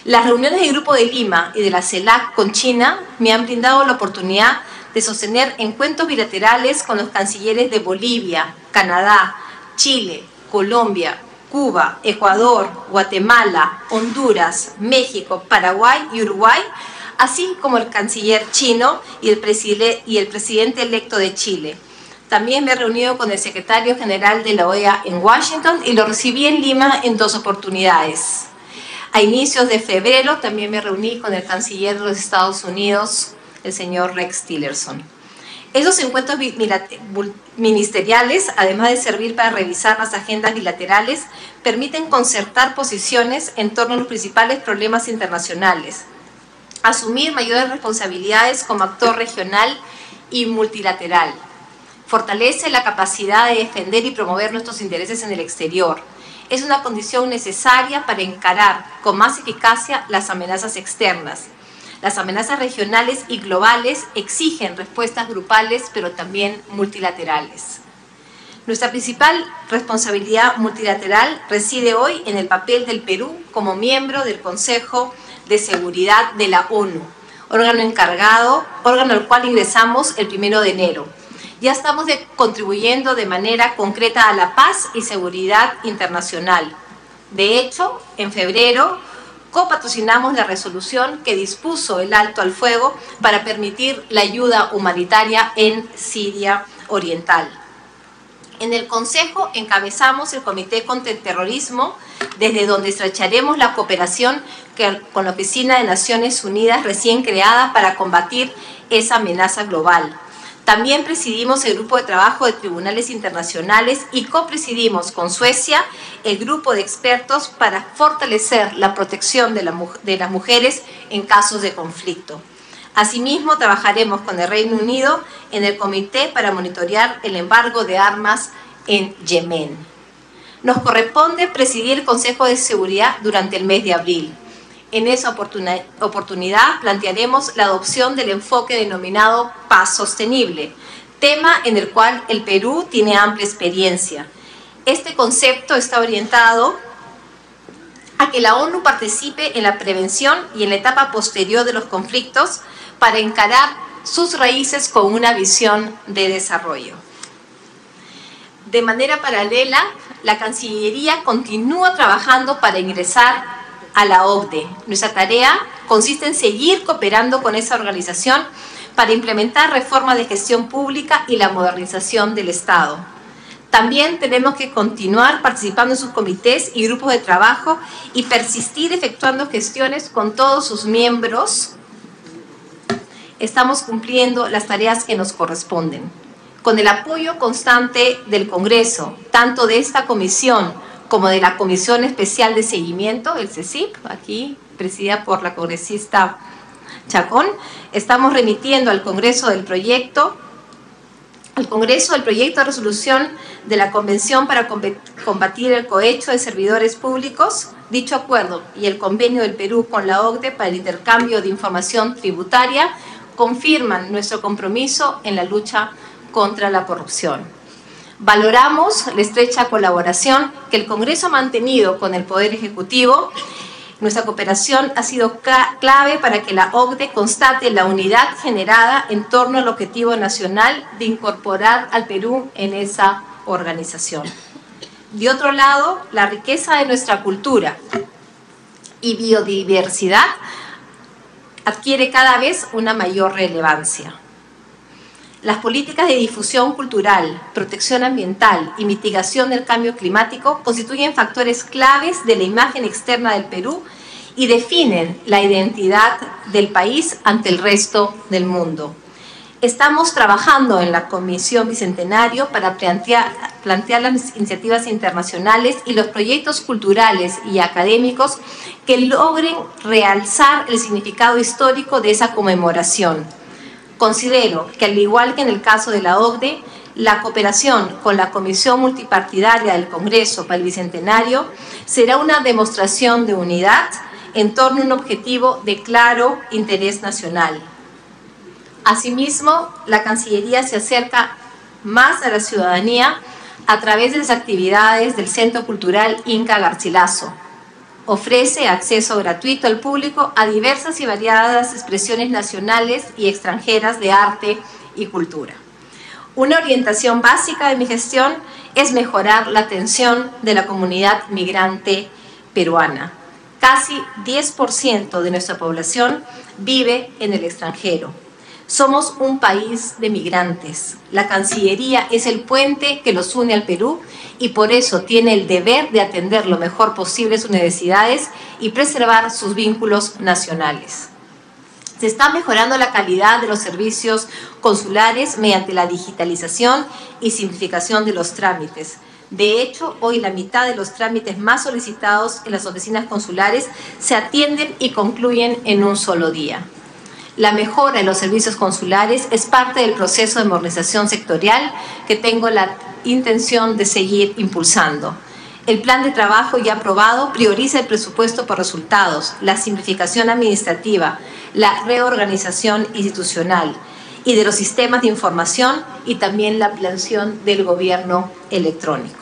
Las reuniones del Grupo de Lima y de la CELAC con China me han brindado la oportunidad de sostener encuentros bilaterales con los cancilleres de Bolivia, Canadá, Chile, Colombia, Cuba, Ecuador, Guatemala, Honduras, México, Paraguay y Uruguay, así como el canciller chino y el presidente electo de Chile. También me he reunido con el secretario general de la OEA en Washington y lo recibí en Lima en 2 oportunidades. A inicios de febrero también me reuní con el canciller de los Estados Unidos, el señor Rex Tillerson. Esos encuentros ministeriales, además de servir para revisar las agendas bilaterales, permiten concertar posiciones en torno a los principales problemas internacionales, asumir mayores responsabilidades como actor regional y multilateral. Fortalece la capacidad de defender y promover nuestros intereses en el exterior. Es una condición necesaria para encarar con más eficacia las amenazas externas. Las amenazas regionales y globales exigen respuestas grupales, pero también multilaterales. Nuestra principal responsabilidad multilateral reside hoy en el papel del Perú como miembro del Consejo de Seguridad de la ONU, órgano al cual ingresamos el 1 de enero. Ya estamos contribuyendo de manera concreta a la paz y seguridad internacional. De hecho, en febrero, copatrocinamos la resolución que dispuso el alto al fuego para permitir la ayuda humanitaria en Siria Oriental. En el Consejo encabezamos el Comité contra el Terrorismo, desde donde estrecharemos la cooperación con la Oficina de Naciones Unidas recién creada para combatir esa amenaza global. También presidimos el Grupo de Trabajo de Tribunales Internacionales y copresidimos con Suecia el grupo de expertos para fortalecer la protección de las mujeres en casos de conflicto. Asimismo, trabajaremos con el Reino Unido en el Comité para monitorear el embargo de armas en Yemen. Nos corresponde presidir el Consejo de Seguridad durante el mes de abril. En esa oportunidad plantearemos la adopción del enfoque denominado Paz Sostenible, tema en el cual el Perú tiene amplia experiencia. Este concepto está orientado a que la ONU participe en la prevención y en la etapa posterior de los conflictos para encarar sus raíces con una visión de desarrollo. De manera paralela, la Cancillería continúa trabajando para ingresar a la OCDE. Nuestra tarea consiste en seguir cooperando con esa organización para implementar reformas de gestión pública y la modernización del Estado. También tenemos que continuar participando en sus comités y grupos de trabajo y persistir efectuando gestiones con todos sus miembros. Estamos cumpliendo las tareas que nos corresponden. Con el apoyo constante del Congreso, tanto de esta comisión como de la Comisión Especial de Seguimiento, el CECIP, aquí presidida por la congresista Chacón, estamos remitiendo al Congreso el proyecto de resolución de la Convención para combatir el cohecho de servidores públicos. Dicho acuerdo y el convenio del Perú con la OCDE para el intercambio de información tributaria confirman nuestro compromiso en la lucha contra la corrupción. Valoramos la estrecha colaboración que el Congreso ha mantenido con el Poder Ejecutivo. Nuestra cooperación ha sido clave para que la OCDE constate la unidad generada en torno al objetivo nacional de incorporar al Perú en esa organización. De otro lado, la riqueza de nuestra cultura y biodiversidad adquiere cada vez una mayor relevancia. Las políticas de difusión cultural, protección ambiental y mitigación del cambio climático constituyen factores claves de la imagen externa del Perú y definen la identidad del país ante el resto del mundo. Estamos trabajando en la Comisión Bicentenario para plantear las iniciativas internacionales y los proyectos culturales y académicos que logren realzar el significado histórico de esa conmemoración. Considero que, al igual que en el caso de la OCDE, la cooperación con la Comisión Multipartidaria del Congreso para el Bicentenario será una demostración de unidad en torno a un objetivo de claro interés nacional. Asimismo, la Cancillería se acerca más a la ciudadanía a través de las actividades del Centro Cultural Inca Garcilaso. Ofrece acceso gratuito al público a diversas y variadas expresiones nacionales y extranjeras de arte y cultura. Una orientación básica de mi gestión es mejorar la atención de la comunidad migrante peruana. Casi 10% de nuestra población vive en el extranjero. Somos un país de migrantes. La Cancillería es el puente que los une al Perú y por eso tiene el deber de atender lo mejor posible sus necesidades y preservar sus vínculos nacionales. Se está mejorando la calidad de los servicios consulares mediante la digitalización y simplificación de los trámites. De hecho, hoy la mitad de los trámites más solicitados en las oficinas consulares se atienden y concluyen en un solo día. La mejora en los servicios consulares es parte del proceso de modernización sectorial que tengo la intención de seguir impulsando. El plan de trabajo ya aprobado prioriza el presupuesto por resultados, la simplificación administrativa, la reorganización institucional y de los sistemas de información y también la ampliación del gobierno electrónico.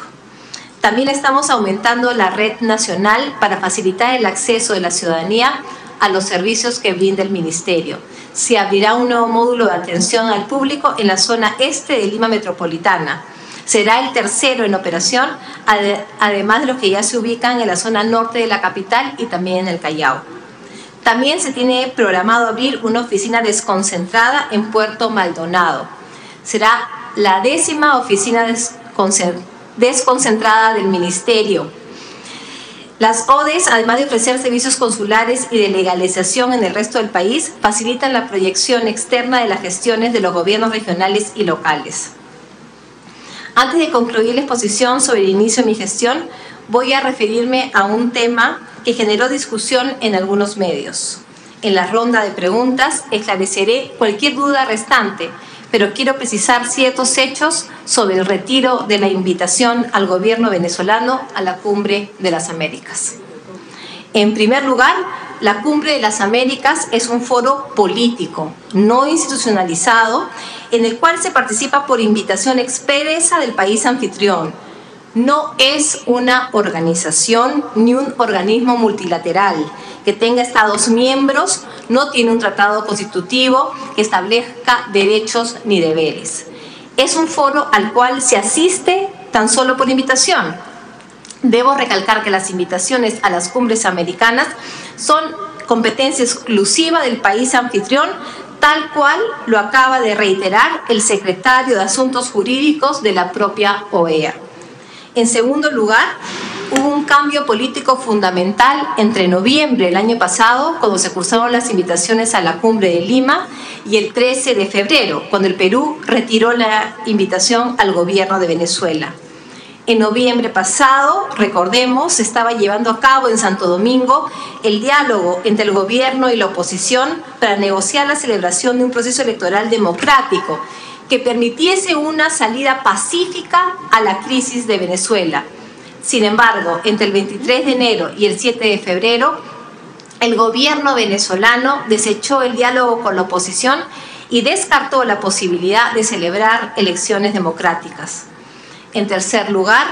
También estamos aumentando la red nacional para facilitar el acceso de la ciudadanía a los servicios que brinda el Ministerio. Se abrirá un nuevo módulo de atención al público en la zona este de Lima Metropolitana. Será el tercero en operación, además de los que ya se ubican en la zona norte de la capital y también en el Callao. También se tiene programado abrir una oficina desconcentrada en Puerto Maldonado. Será la 10ª oficina desconcentrada del Ministerio. Las ODEs, además de ofrecer servicios consulares y de legalización en el resto del país, facilitan la proyección externa de las gestiones de los gobiernos regionales y locales. Antes de concluir la exposición sobre el inicio de mi gestión, voy a referirme a un tema que generó discusión en algunos medios. En la ronda de preguntas esclareceré cualquier duda restante, pero quiero precisar ciertos hechos sobre el retiro de la invitación al gobierno venezolano a la Cumbre de las Américas. En primer lugar, la Cumbre de las Américas es un foro político, no institucionalizado, en el cual se participa por invitación expresa del país anfitrión. No es una organización ni un organismo multilateral que tenga Estados miembros, no tiene un tratado constitutivo que establezca derechos ni deberes. Es un foro al cual se asiste tan solo por invitación. Debo recalcar que las invitaciones a las cumbres americanas son competencia exclusiva del país anfitrión, tal cual lo acaba de reiterar el secretario de Asuntos Jurídicos de la propia OEA. En segundo lugar, hubo un cambio político fundamental entre noviembre del año pasado, cuando se cursaron las invitaciones a la Cumbre de Lima, y el 13 de febrero, cuando el Perú retiró la invitación al gobierno de Venezuela. En noviembre pasado, recordemos, se estaba llevando a cabo en Santo Domingo el diálogo entre el gobierno y la oposición para negociar la celebración de un proceso electoral democrático que permitiese una salida pacífica a la crisis de Venezuela. Sin embargo, entre el 23 de enero y el 7 de febrero, el gobierno venezolano desechó el diálogo con la oposición y descartó la posibilidad de celebrar elecciones democráticas. En tercer lugar,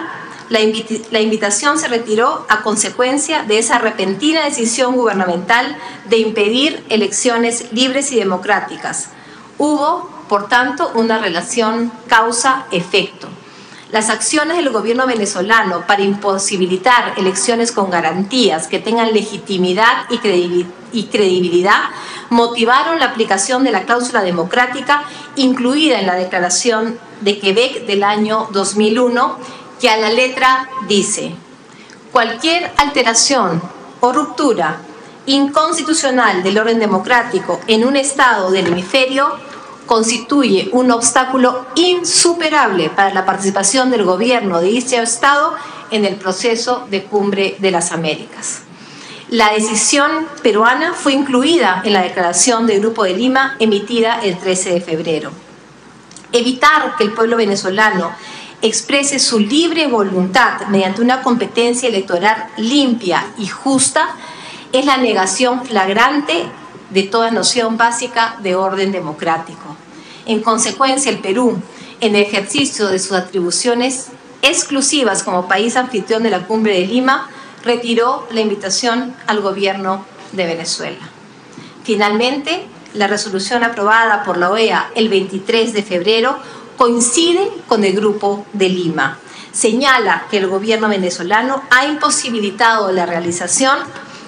la invitación se retiró a consecuencia de esa repentina decisión gubernamental de impedir elecciones libres y democráticas. Hubo, por tanto, una relación causa-efecto. Las acciones del gobierno venezolano para imposibilitar elecciones con garantías que tengan legitimidad y credibilidad motivaron la aplicación de la cláusula democrática incluida en la Declaración de Quebec del año 2001, que a la letra dice: cualquier alteración o ruptura inconstitucional del orden democrático en un estado del hemisferio constituye un obstáculo insuperable para la participación del gobierno de dicho estado en el proceso de Cumbre de las Américas. La decisión peruana fue incluida en la declaración del Grupo de Lima emitida el 13 de febrero. Evitar que el pueblo venezolano exprese su libre voluntad mediante una competencia electoral limpia y justa es la negación flagrante de toda noción básica de orden democrático. En consecuencia, el Perú, en ejercicio de sus atribuciones exclusivas como país anfitrión de la Cumbre de Lima, retiró la invitación al gobierno de Venezuela. Finalmente, la resolución aprobada por la OEA el 23 de febrero coincide con el Grupo de Lima. Señala que el gobierno venezolano ha imposibilitado la realización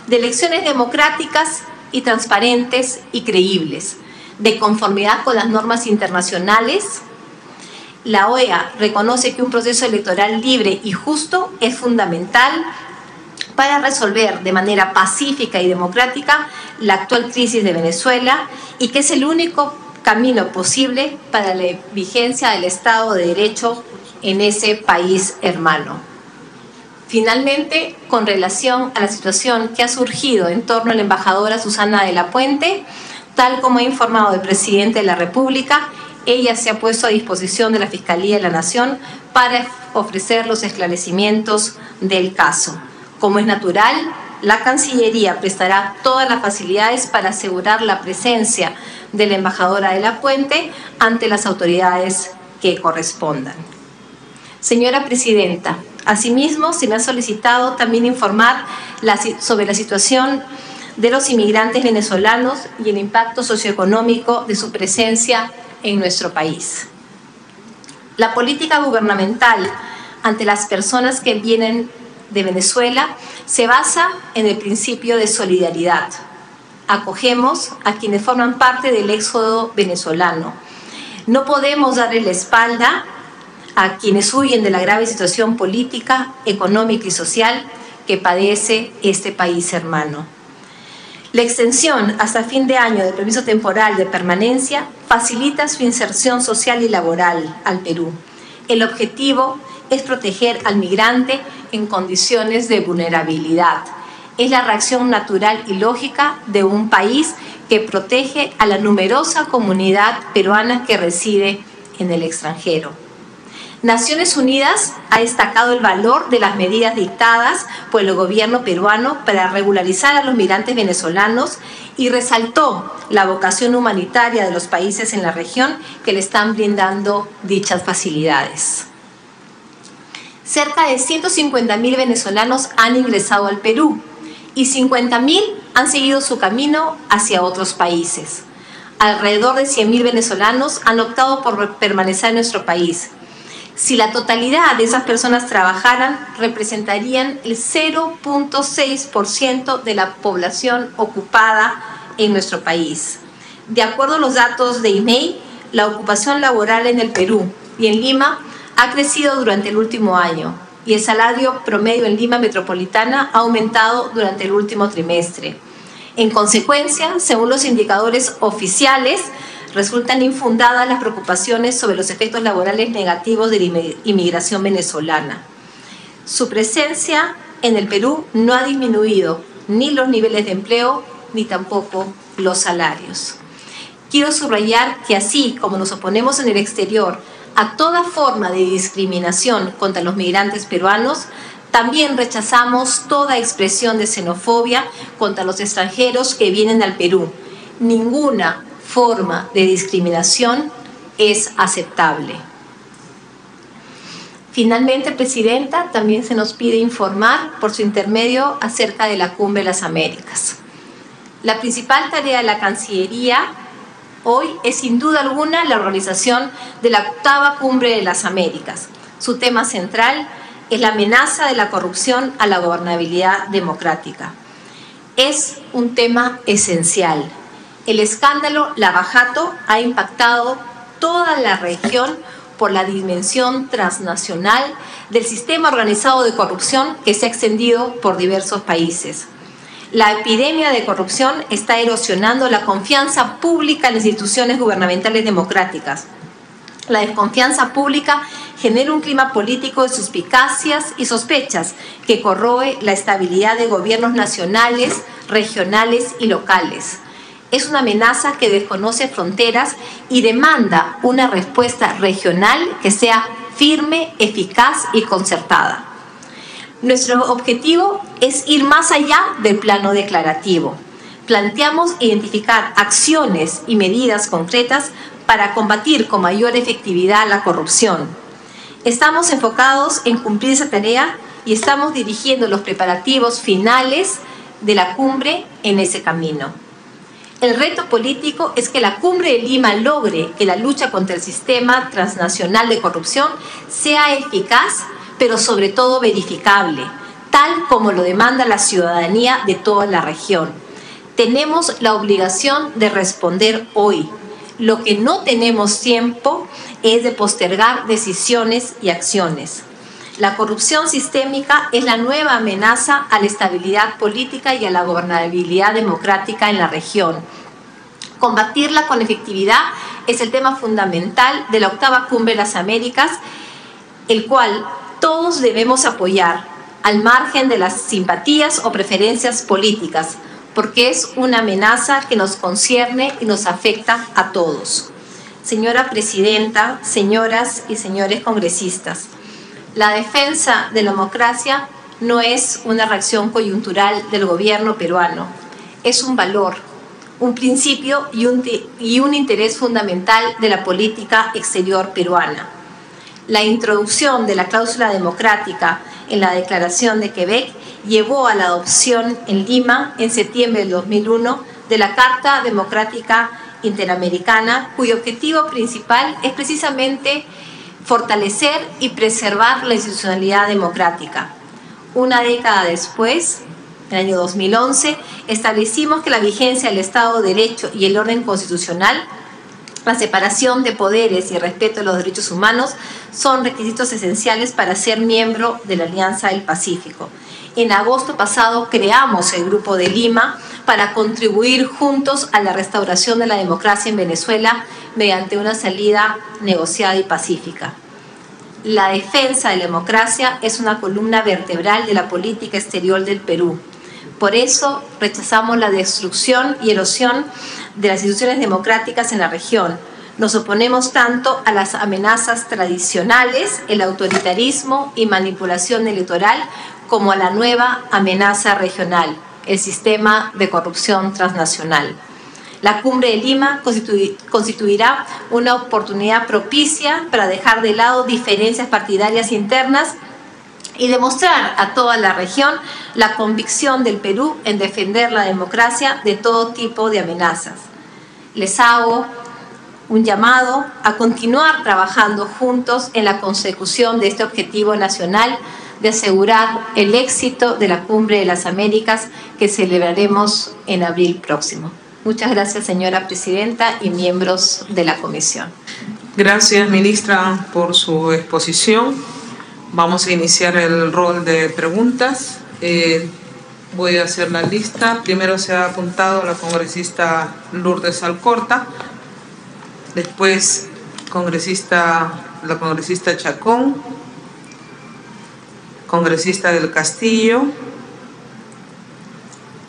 de elecciones democráticas y transparentes y creíbles, de conformidad con las normas internacionales. La OEA reconoce que un proceso electoral libre y justo es fundamental para resolver de manera pacífica y democrática la actual crisis de Venezuela y que es el único camino posible para la vigencia del Estado de Derecho en ese país hermano. Finalmente, con relación a la situación que ha surgido en torno a la embajadora Susana de la Puente, tal como ha informado el presidente de la República, ella se ha puesto a disposición de la Fiscalía de la Nación para ofrecer los esclarecimientos del caso. Como es natural, la Cancillería prestará todas las facilidades para asegurar la presencia de la embajadora de la Puente ante las autoridades que correspondan. Señora Presidenta, asimismo se me ha solicitado también informar sobre la situación de los inmigrantes venezolanos y el impacto socioeconómico de su presencia en nuestro país. La política gubernamental ante las personas que vienen de Venezuela se basa en el principio de solidaridad. Acogemos a quienes forman parte del éxodo venezolano. No podemos darle la espalda a quienes huyen de la grave situación política, económica y social que padece este país hermano. La extensión hasta fin de año del permiso temporal de permanencia facilita su inserción social y laboral al Perú. El objetivo es proteger al migrante en condiciones de vulnerabilidad. Es la reacción natural y lógica de un país que protege a la numerosa comunidad peruana que reside en el extranjero. Naciones Unidas ha destacado el valor de las medidas dictadas por el gobierno peruano para regularizar a los migrantes venezolanos y resaltó la vocación humanitaria de los países en la región que le están brindando dichas facilidades. Cerca de 150.000 venezolanos han ingresado al Perú y 50.000 han seguido su camino hacia otros países. Alrededor de 100.000 venezolanos han optado por permanecer en nuestro país. Si la totalidad de esas personas trabajaran, representarían el 0.6% de la población ocupada en nuestro país. De acuerdo a los datos de INEI, la ocupación laboral en el Perú y en Lima ha crecido durante el último año y el salario promedio en Lima metropolitana ha aumentado durante el último trimestre. En consecuencia, según los indicadores oficiales, resultan infundadas las preocupaciones sobre los efectos laborales negativos de la inmigración venezolana. Su presencia en el Perú no ha disminuido ni los niveles de empleo ni tampoco los salarios. Quiero subrayar que así como nos oponemos en el exterior a toda forma de discriminación contra los migrantes peruanos, también rechazamos toda expresión de xenofobia contra los extranjeros que vienen al Perú. Ninguna forma de discriminación es aceptable. Finalmente, Presidenta, también se nos pide informar por su intermedio acerca de la Cumbre de las Américas. La principal tarea de la Cancillería hoy es sin duda alguna la organización de la 8ª Cumbre de las Américas. Su tema central es la amenaza de la corrupción a la gobernabilidad democrática. Es un tema esencial. El escándalo Lava Jato ha impactado toda la región por la dimensión transnacional del sistema organizado de corrupción que se ha extendido por diversos países. La epidemia de corrupción está erosionando la confianza pública en las instituciones gubernamentales democráticas. La desconfianza pública genera un clima político de suspicacias y sospechas que corroe la estabilidad de gobiernos nacionales, regionales y locales. Es una amenaza que desconoce fronteras y demanda una respuesta regional que sea firme, eficaz y concertada. Nuestro objetivo es ir más allá del plano declarativo. Planteamos identificar acciones y medidas concretas para combatir con mayor efectividad la corrupción. Estamos enfocados en cumplir esa tarea y estamos dirigiendo los preparativos finales de la cumbre en ese camino. El reto político es que la Cumbre de Lima logre que la lucha contra el sistema transnacional de corrupción sea eficaz, pero sobre todo verificable, tal como lo demanda la ciudadanía de toda la región. Tenemos la obligación de responder hoy. Lo que no tenemos tiempo es de postergar decisiones y acciones. La corrupción sistémica es la nueva amenaza a la estabilidad política y a la gobernabilidad democrática en la región. Combatirla con efectividad es el tema fundamental de la 8ª Cumbre de las Américas, el cual todos debemos apoyar, al margen de las simpatías o preferencias políticas, porque es una amenaza que nos concierne y nos afecta a todos. Señora Presidenta, señoras y señores congresistas, la defensa de la democracia no es una reacción coyuntural del gobierno peruano, es un valor, un principio y un interés fundamental de la política exterior peruana. La introducción de la cláusula democrática en la Declaración de Quebec llevó a la adopción en Lima en septiembre del 2001 de la Carta Democrática Interamericana, cuyo objetivo principal es precisamente fortalecer y preservar la institucionalidad democrática. Una década después, en el año 2011, establecimos que la vigencia del Estado de Derecho y el orden constitucional, la separación de poderes y el respeto a los derechos humanos son requisitos esenciales para ser miembro de la Alianza del Pacífico. En agosto pasado creamos el Grupo de Lima para contribuir juntos a la restauración de la democracia en Venezuela mediante una salida negociada y pacífica. La defensa de la democracia es una columna vertebral de la política exterior del Perú. Por eso rechazamos la destrucción y erosión de las instituciones democráticas en la región. Nos oponemos tanto a las amenazas tradicionales, el autoritarismo y manipulación electoral, como a la nueva amenaza regional, el sistema de corrupción transnacional. La Cumbre de Lima constituirá una oportunidad propicia para dejar de lado diferencias partidarias internas y demostrar a toda la región la convicción del Perú en defender la democracia de todo tipo de amenazas. Les hago un llamado a continuar trabajando juntos en la consecución de este objetivo nacional de asegurar el éxito de la Cumbre de las Américas que celebraremos en abril próximo. Muchas gracias, señora Presidenta y miembros de la Comisión. Gracias, ministra, por su exposición. Vamos a iniciar el rol de preguntas. Voy a hacer la lista. Primero se ha apuntado la congresista Lourdes Alcorta, después la congresista Chacón, congresista del Castillo,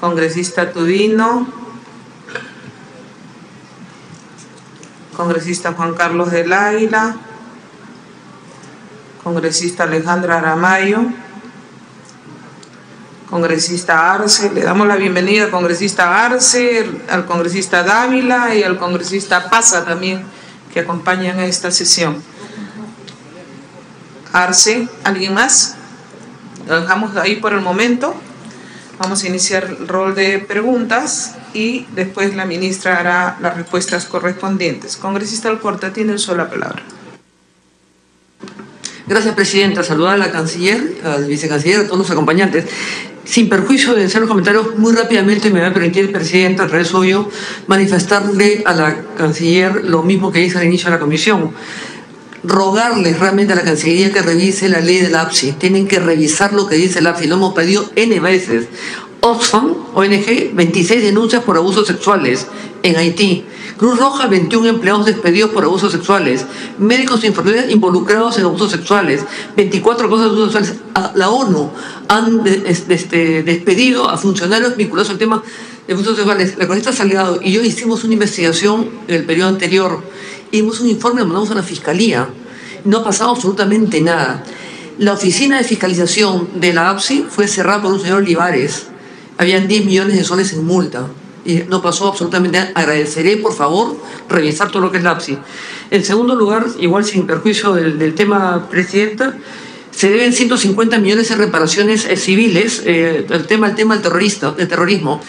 congresista Tudino, congresista Juan Carlos del Águila, congresista Alejandra Aramayo, congresista Arce. Le damos la bienvenida al congresista Arce, al congresista Dávila y al congresista Paza también, que acompañan a esta sesión. Arce, ¿alguien más? Lo dejamos ahí por el momento. Vamos a iniciar el rol de preguntas y después la ministra hará las respuestas correspondientes. Congresista Alcorta, tiene usted la palabra. Gracias, Presidenta. Saludar a la canciller, al vicecanciller, a todos los acompañantes. Sin perjuicio de hacer los comentarios, muy rápidamente me va a permitir, Presidenta, a través suyo, manifestarle a la canciller lo mismo que hice al inicio de la comisión. Rogarles realmente a la Cancillería que revise la ley del APSI. Tienen que revisar lo que dice el APSI. Lo hemos pedido N veces. Oxfam, ONG, 26 denuncias por abusos sexuales en Haití. Cruz Roja, 21 empleados despedidos por abusos sexuales. Médicos y enfermeras involucrados en abusos sexuales. 24 casos de abusos sexuales. La ONU han despedido a funcionarios vinculados al tema de abusos sexuales. La congresista Salgado y yo hicimos una investigación en el periodo anterior. Hicimos un informe, lo mandamos a la Fiscalía. No ha pasado absolutamente nada. La oficina de fiscalización de la APSI fue cerrada por un señor Olivares. Habían 10 millones de soles en multa. Y no pasó absolutamente nada. Agradeceré, por favor, revisar todo lo que es la APSI. En segundo lugar, igual sin perjuicio del tema, Presidenta, se deben 150 millones en reparaciones civiles, el tema del terrorismo.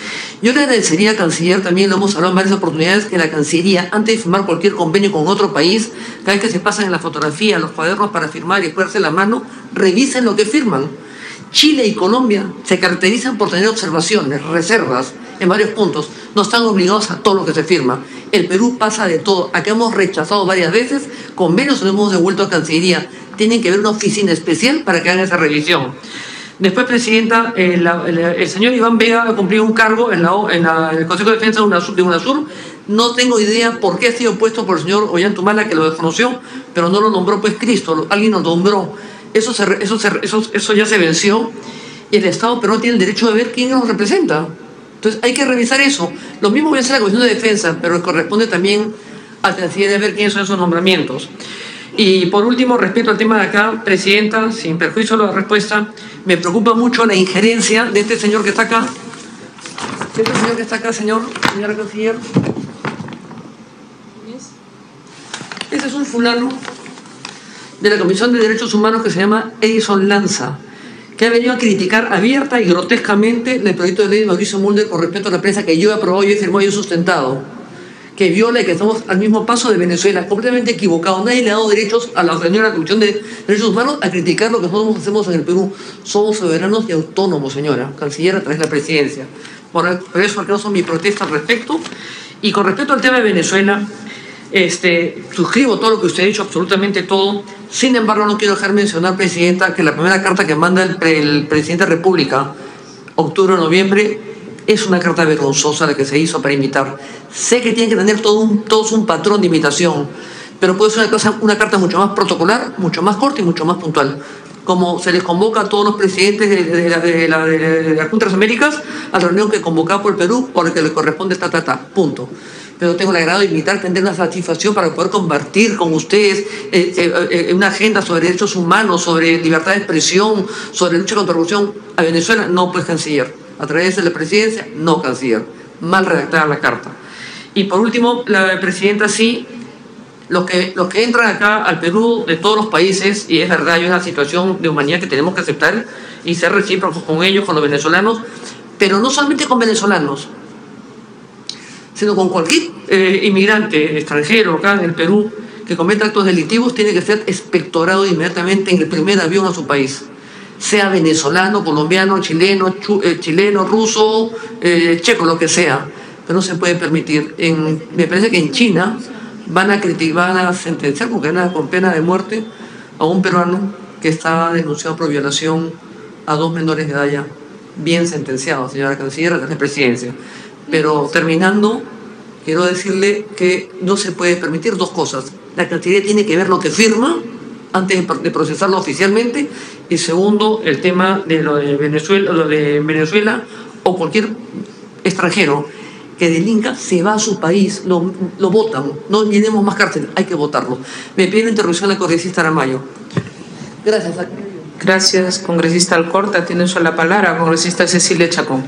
Yo le agradecería, canciller, también lo hemos hablado en varias oportunidades, que la Cancillería, antes de firmar cualquier convenio con otro país, cada vez que se pasan en la fotografía, los cuadernos para firmar y ponerse la mano, revisen lo que firman. Chile y Colombia se caracterizan por tener observaciones, reservas en varios puntos. No están obligados a todo lo que se firma. El Perú pasa de todo. Acá hemos rechazado varias veces, convenios lo hemos devuelto a Cancillería. Tienen que haber una oficina especial para que hagan esa revisión. Después, Presidenta, el señor Iván Vega ha cumplido un cargo en el Consejo de Defensa de UNASUR. No tengo idea por qué ha sido puesto por el señor Ollantumala, que lo desconoció, pero no lo nombró pues Cristo, alguien lo nombró. Eso ya se venció y el Estado peruano tiene el derecho de ver quién nos representa. Entonces hay que revisar eso. Lo mismo voy a hacer la Comisión de Defensa, pero corresponde también al canciller de ver quiénes son esos nombramientos. Y por último, respecto al tema de acá, Presidenta, sin perjuicio de la respuesta, me preocupa mucho la injerencia de este señor que está acá. Señora canciller. Ese es un fulano de la Comisión de Derechos Humanos que se llama Edison Lanza, que ha venido a criticar abierta y grotescamente el proyecto de ley de Mauricio Mulder con respecto a la prensa que yo he aprobado, yo he firmado y he sustentado, que viola y que estamos al mismo paso de Venezuela, completamente equivocado. Nadie le ha dado derechos a la señora Comisión de Derechos Humanos a criticar lo que nosotros hacemos en el Perú. Somos soberanos y autónomos, señora canciller, a través de la presidencia. Por eso, al son mi protesta al respecto. Y con respecto al tema de Venezuela, suscribo todo lo que usted ha dicho, absolutamente todo. Sin embargo, no quiero dejar mencionar, Presidenta, que la primera carta que manda el Presidente de la República, octubre o noviembre, es una carta vergonzosa la que se hizo para invitar. Sé que tienen que tener todos un patrón de invitación, pero puede ser una carta mucho más protocolar, mucho más corta y mucho más puntual. Como se les convoca a todos los presidentes de la Junta de las Américas a la reunión que convocaba por el Perú, por el que le corresponde punto. Pero tengo el agrado de invitar, tener una satisfacción para poder compartir con ustedes una agenda sobre derechos humanos, sobre libertad de expresión, sobre lucha contra la corrupción a Venezuela. No, pues, canciller. A través de la presidencia, no, canciller. Mal redactada la carta. Y por último, la Presidenta, sí, los que entran acá al Perú de todos los países, y es verdad, hay una situación de humanidad que tenemos que aceptar y ser recíprocos con ellos, con los venezolanos, pero no solamente con venezolanos, sino con cualquier inmigrante extranjero acá en el Perú que cometa actos delictivos, tiene que ser expectorado inmediatamente en el primer avión a su país, sea venezolano, colombiano, chileno, ruso, checo, lo que sea, pero no se puede permitir. Me parece que en China van a sentenciar con pena de muerte a un peruano que está denunciado por violación a 2 menores de edad ya, bien sentenciado, señora canciller, de la presidencia. Pero terminando, quiero decirle que no se puede permitir 2 cosas. La Cancillería tiene que ver lo que firma antes de procesarlo oficialmente, y segundo, el tema de lo de Venezuela o cualquier extranjero que delinca se va a su país, lo votan. No llenemos más cárcel, hay que votarlo. Me pide la intervención la congresista Aramayo. Gracias. Gracias, congresista Alcorta. Tiene la palabra, congresista Cecilia Chacón.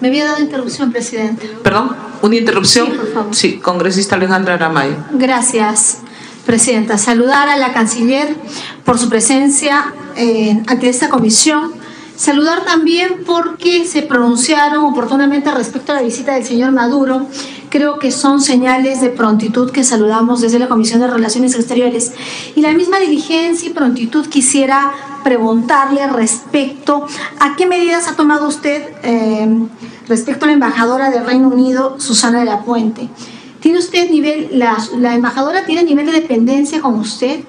Me había dado interrupción, Presidente. ¿Perdón? ¿Una interrupción? Sí, por favor. Sí, congresista Alejandra Aramayo. Gracias, Presidenta. Saludar a la Canciller por su presencia ante esta comisión. Saludar también porque se pronunciaron oportunamente respecto a la visita del señor Maduro. Creo que son señales de prontitud que saludamos desde la Comisión de Relaciones Exteriores. Y la misma diligencia y prontitud quisiera preguntarle respecto a qué medidas ha tomado usted respecto a la embajadora del Reino Unido, Susana de la Puente. ¿Tiene usted la embajadora tiene nivel de dependencia con usted?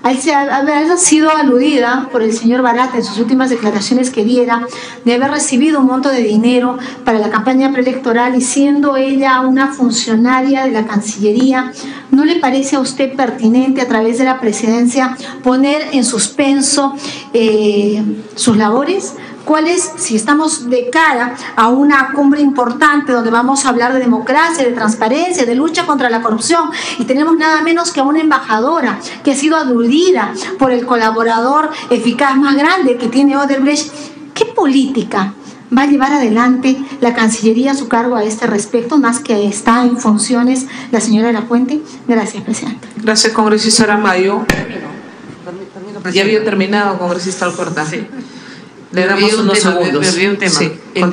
Al haber sido aludida por el señor Barata en sus últimas declaraciones que diera, de haber recibido un monto de dinero para la campaña preelectoral y siendo ella una funcionaria de la Cancillería, ¿no le parece a usted pertinente a través de la presidencia poner en suspenso sus labores? ¿Cuál es, si estamos de cara a una cumbre importante donde vamos a hablar de democracia, de transparencia, de lucha contra la corrupción, y tenemos nada menos que a una embajadora que ha sido aludida por el colaborador eficaz más grande que tiene Odebrecht? ¿Qué política va a llevar adelante la Cancillería a su cargo a este respecto, más que está en funciones la señora de la Puente? Gracias, Presidenta. Gracias, congresista Aramayo. Ya había terminado, congresista Alcorta. Sí. Le damos unos segundos. Me olvidé un tema. Sí,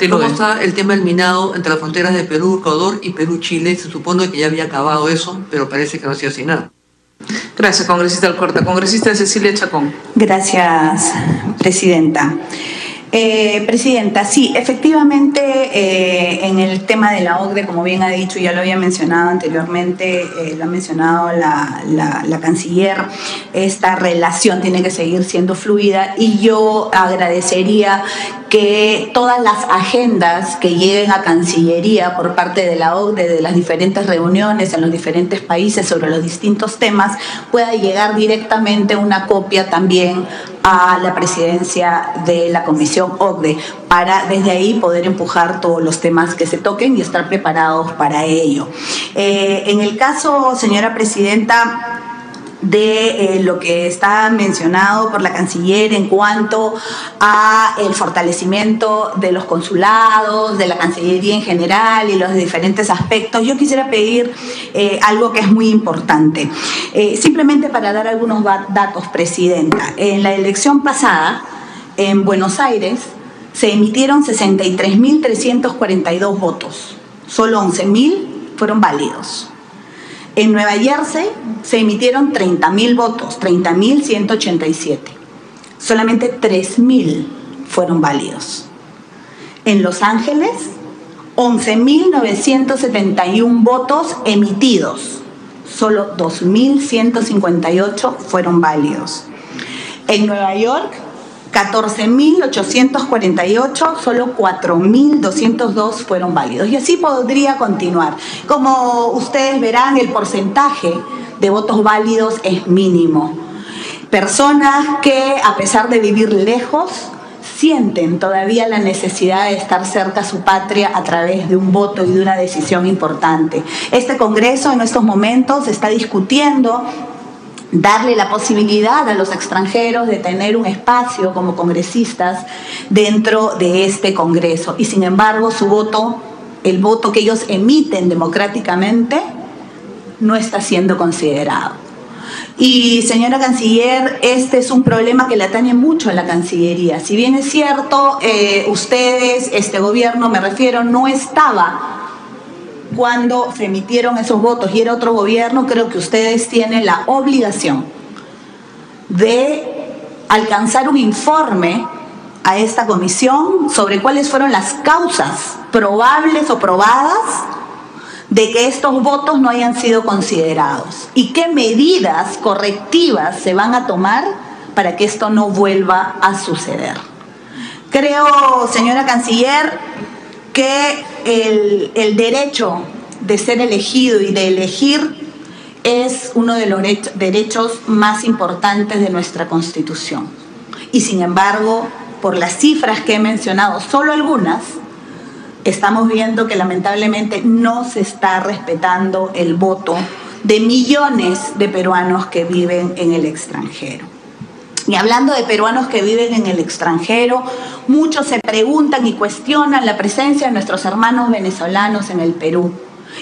¿Cómo está el tema del minado entre las fronteras de Perú, Ecuador y Perú-Chile? Se supone que ya había acabado eso, pero parece que no ha sido así nada. Gracias, congresista Alcorta. Congresista Cecilia Chacón. Gracias, presidenta. Presidenta, sí, efectivamente en el tema de la OCDE, como bien ha dicho, ya lo había mencionado anteriormente, lo ha mencionado la canciller, esta relación tiene que seguir siendo fluida y yo agradecería que todas las agendas que lleguen a Cancillería por parte de la OCDE, de las diferentes reuniones en los diferentes países sobre los distintos temas, pueda llegar directamente una copia también a la presidencia de la Comisión OCDE para desde ahí poder empujar todos los temas que se toquen y estar preparados para ello. En el caso, señora presidenta, de lo que está mencionado por la canciller en cuanto a el fortalecimiento de los consulados, de la Cancillería en general y los diferentes aspectos, yo quisiera pedir algo que es muy importante. Simplemente para dar algunos datos, presidenta. En la elección pasada, en Buenos Aires, se emitieron 63.342 votos. Solo 11.000 fueron válidos. En Nueva Jersey se emitieron 30.000 votos, 30.187. Solamente 3.000 fueron válidos. En Los Ángeles, 11.971 votos emitidos. Solo 2.158 fueron válidos. En Nueva York, 14.848, solo 4.202 fueron válidos. Y así podría continuar. Como ustedes verán, el porcentaje de votos válidos es mínimo. Personas que, a pesar de vivir lejos, sienten todavía la necesidad de estar cerca a su patria a través de un voto y de una decisión importante. Este Congreso en estos momentos está discutiendo darle la posibilidad a los extranjeros de tener un espacio como congresistas dentro de este Congreso. Y sin embargo, su voto, el voto que ellos emiten democráticamente, no está siendo considerado. Y señora canciller, este es un problema que le atañe mucho a la Cancillería. Si bien es cierto, ustedes, este gobierno, me refiero, no estaba cuando se emitieron esos votos y era otro gobierno, creo que ustedes tienen la obligación de alcanzar un informe a esta comisión sobre cuáles fueron las causas probables o probadas de que estos votos no hayan sido considerados y qué medidas correctivas se van a tomar para que esto no vuelva a suceder. Creo, señora canciller, que el derecho de ser elegido y de elegir es uno de los derechos más importantes de nuestra Constitución. Y sin embargo, por las cifras que he mencionado, solo algunas, estamos viendo que lamentablemente no se está respetando el voto de millones de peruanos que viven en el extranjero. Y hablando de peruanos que viven en el extranjero, muchos se preguntan y cuestionan la presencia de nuestros hermanos venezolanos en el Perú.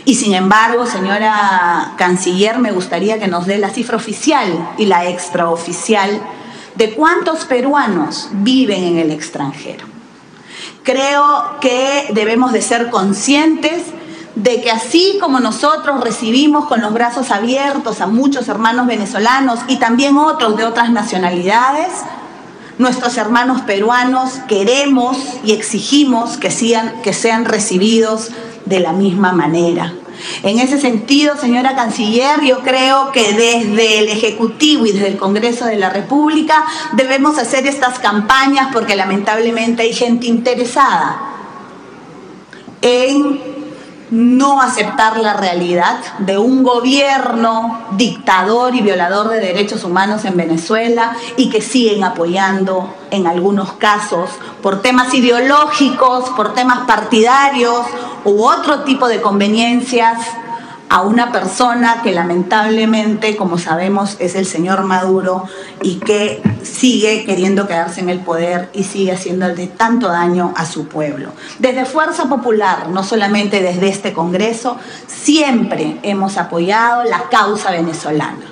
Y sin embargo, señora canciller, me gustaría que nos dé la cifra oficial y la extraoficial de cuántos peruanos viven en el extranjero. Creo que debemos de ser conscientes de que así como nosotros recibimos con los brazos abiertos a muchos hermanos venezolanos y también otros de otras nacionalidades, nuestros hermanos peruanos queremos y exigimos que sean recibidos de la misma manera. En ese sentido, señora canciller, yo creo que desde el Ejecutivo y desde el Congreso de la República debemos hacer estas campañas porque lamentablemente hay gente interesada en no aceptar la realidad de un gobierno dictador y violador de derechos humanos en Venezuela y que siguen apoyando en algunos casos por temas ideológicos, por temas partidarios u otro tipo de conveniencias a una persona que lamentablemente, como sabemos, es el señor Maduro y que sigue queriendo quedarse en el poder y sigue haciéndole tanto daño a su pueblo. Desde Fuerza Popular, no solamente desde este Congreso, siempre hemos apoyado la causa venezolana.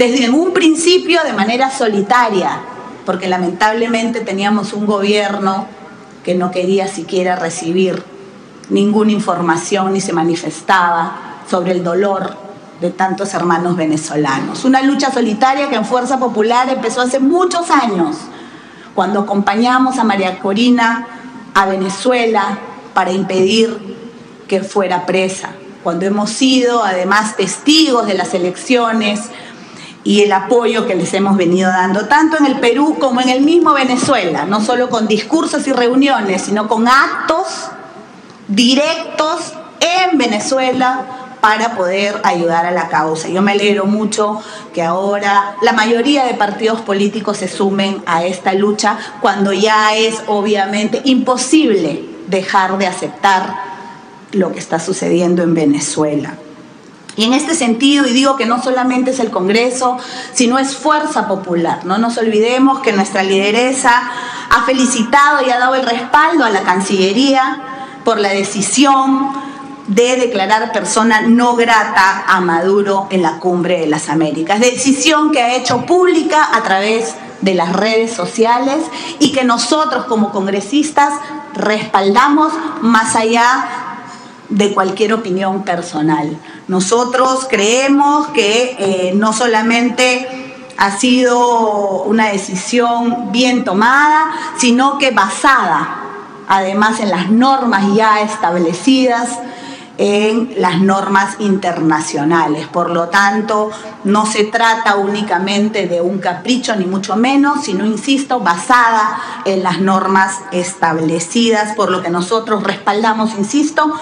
desde un principio de manera solitaria, porque lamentablemente teníamos un gobierno que no quería siquiera recibir ninguna información ni se manifestaba sobre el dolor de tantos hermanos venezolanos. Una lucha solitaria que en Fuerza Popular empezó hace muchos años, cuando acompañamos a María Corina a Venezuela para impedir que fuera presa, cuando hemos sido además testigos de las elecciones y el apoyo que les hemos venido dando, tanto en el Perú como en el mismo Venezuela, no solo con discursos y reuniones, sino con actos directos en Venezuela para poder ayudar a la causa. Yo me alegro mucho que ahora la mayoría de partidos políticos se sumen a esta lucha, cuando ya es obviamente imposible dejar de aceptar lo que está sucediendo en Venezuela. Y en este sentido, y digo que no solamente es el Congreso, sino es Fuerza Popular. No nos olvidemos que nuestra lideresa ha felicitado y ha dado el respaldo a la Cancillería por la decisión de declarar persona no grata a Maduro en la Cumbre de las Américas. Decisión que ha hecho pública a través de las redes sociales y que nosotros como congresistas respaldamos más allá de cualquier opinión personal. Nosotros creemos que no solamente ha sido una decisión bien tomada, sino que basada además en las normas ya establecidas, en las normas internacionales. Por lo tanto, no se trata únicamente de un capricho, ni mucho menos, sino, insisto, basada en las normas establecidas, por lo que nosotros respaldamos, insisto,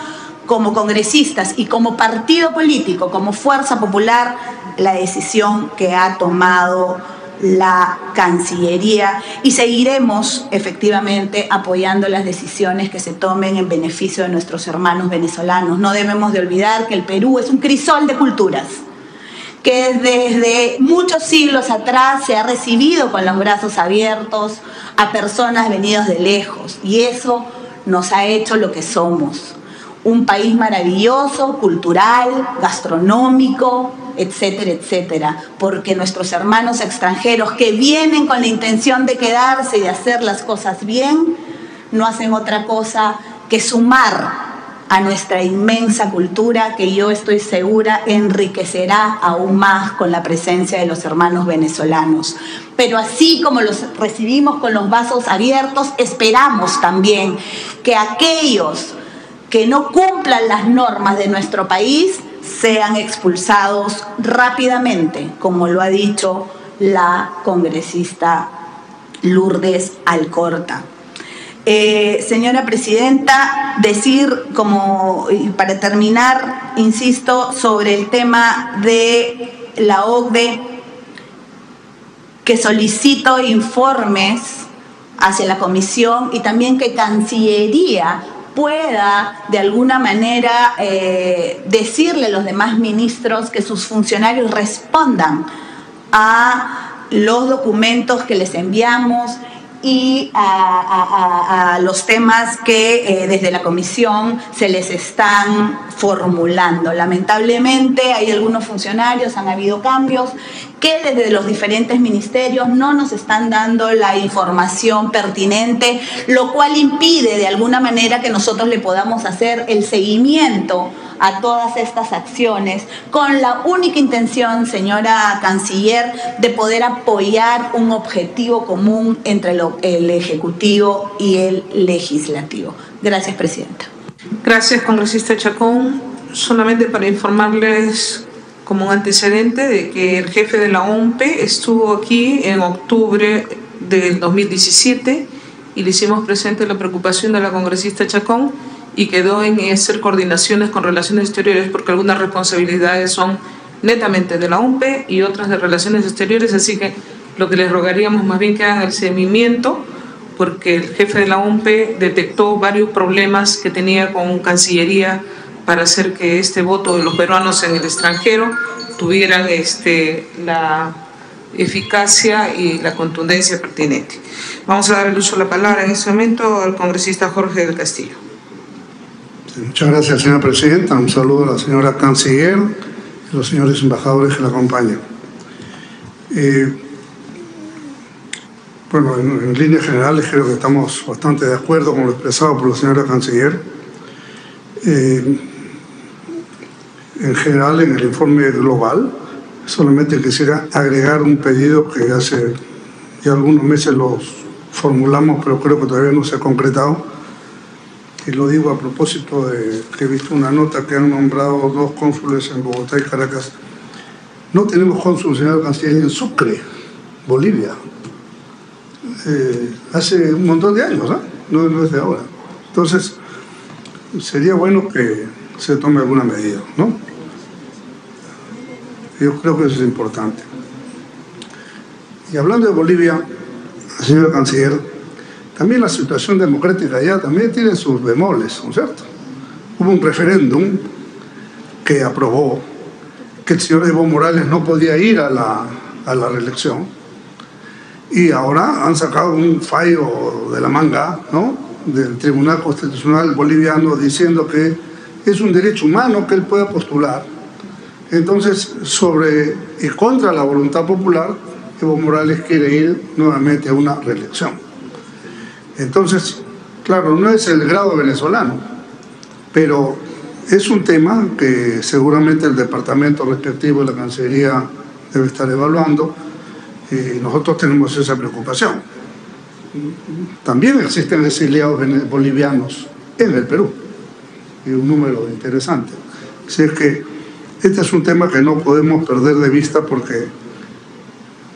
como congresistas y como partido político, como Fuerza Popular, la decisión que ha tomado la Cancillería, y seguiremos efectivamente apoyando las decisiones que se tomen en beneficio de nuestros hermanos venezolanos. No debemos de olvidar que el Perú es un crisol de culturas, que desde muchos siglos atrás se ha recibido con los brazos abiertos a personas venidas de lejos, y eso nos ha hecho lo que somos. Un país maravilloso, cultural, gastronómico, etcétera, etcétera, porque nuestros hermanos extranjeros que vienen con la intención de quedarse y de hacer las cosas bien, no hacen otra cosa que sumar a nuestra inmensa cultura, que yo estoy segura enriquecerá aún más con la presencia de los hermanos venezolanos. Pero así como los recibimos con los brazos abiertos, esperamos también que aquellos que no cumplan las normas de nuestro país sean expulsados rápidamente, como lo ha dicho la congresista Lourdes Alcorta. Señora Presidenta, decir, para terminar, insisto, sobre el tema de la OCDE, que solicito informes hacia la Comisión y también que Cancillería pueda de alguna manera decirle a los demás ministros que sus funcionarios respondan a los documentos que les enviamos y a los temas que desde la Comisión se les están formulando. Lamentablemente hay algunos funcionarios, han habido cambios, que desde los diferentes ministerios no nos están dando la información pertinente, lo cual impide de alguna manera que nosotros le podamos hacer el seguimiento a todas estas acciones, con la única intención, señora Canciller, de poder apoyar un objetivo común entre el Ejecutivo y el Legislativo. Gracias, Presidenta. Gracias, congresista Chacón. Solamente para informarles como un antecedente de que el jefe de la OMPE estuvo aquí en octubre del 2017 y le hicimos presente la preocupación de la congresista Chacón y quedó en hacer coordinaciones con Relaciones Exteriores, porque algunas responsabilidades son netamente de la OMPE y otras de Relaciones Exteriores, así que lo que les rogaríamos más bien que hagan el seguimiento, porque el jefe de la OMPE detectó varios problemas que tenía con Cancillería para hacer que este voto de los peruanos en el extranjero tuvieran la eficacia y la contundencia pertinente. Vamos a dar el uso de la palabra en este momento al congresista Jorge del Castillo. Muchas gracias, señora Presidenta. Un saludo a la señora Canciller y a los señores embajadores que la acompañan. Bueno, en líneas generales creo que estamos bastante de acuerdo con lo expresado por la señora canciller. En general, en el informe global, solamente quisiera agregar un pedido que hace ya algunos meses los formulamos, pero creo que todavía no se ha concretado. Y lo digo a propósito de que he visto una nota que han nombrado 2 cónsules en Bogotá y Caracas. No tenemos cónsul, señor canciller, en Sucre, Bolivia. Hace un montón de años, no es de ahora. Entonces, sería bueno que se tome alguna medida, ¿no? Yo creo que eso es importante. Y hablando de Bolivia, señor canciller, también la situación democrática allá también tiene sus bemoles, ¿no es cierto? Hubo un referéndum que aprobó que el señor Evo Morales no podía ir a la reelección, y ahora han sacado un fallo de la manga, ¿no?, del Tribunal Constitucional boliviano diciendo que es un derecho humano que él pueda postular. Entonces, sobre y contra la voluntad popular, Evo Morales quiere ir nuevamente a una reelección. Entonces, claro, no es el grado venezolano, pero es un tema que seguramente el departamento respectivo de la Cancillería debe estar evaluando, y nosotros tenemos esa preocupación. También existen exiliados bolivianos en el Perú, y un número interesante. Así es que este es un tema que no podemos perder de vista, porque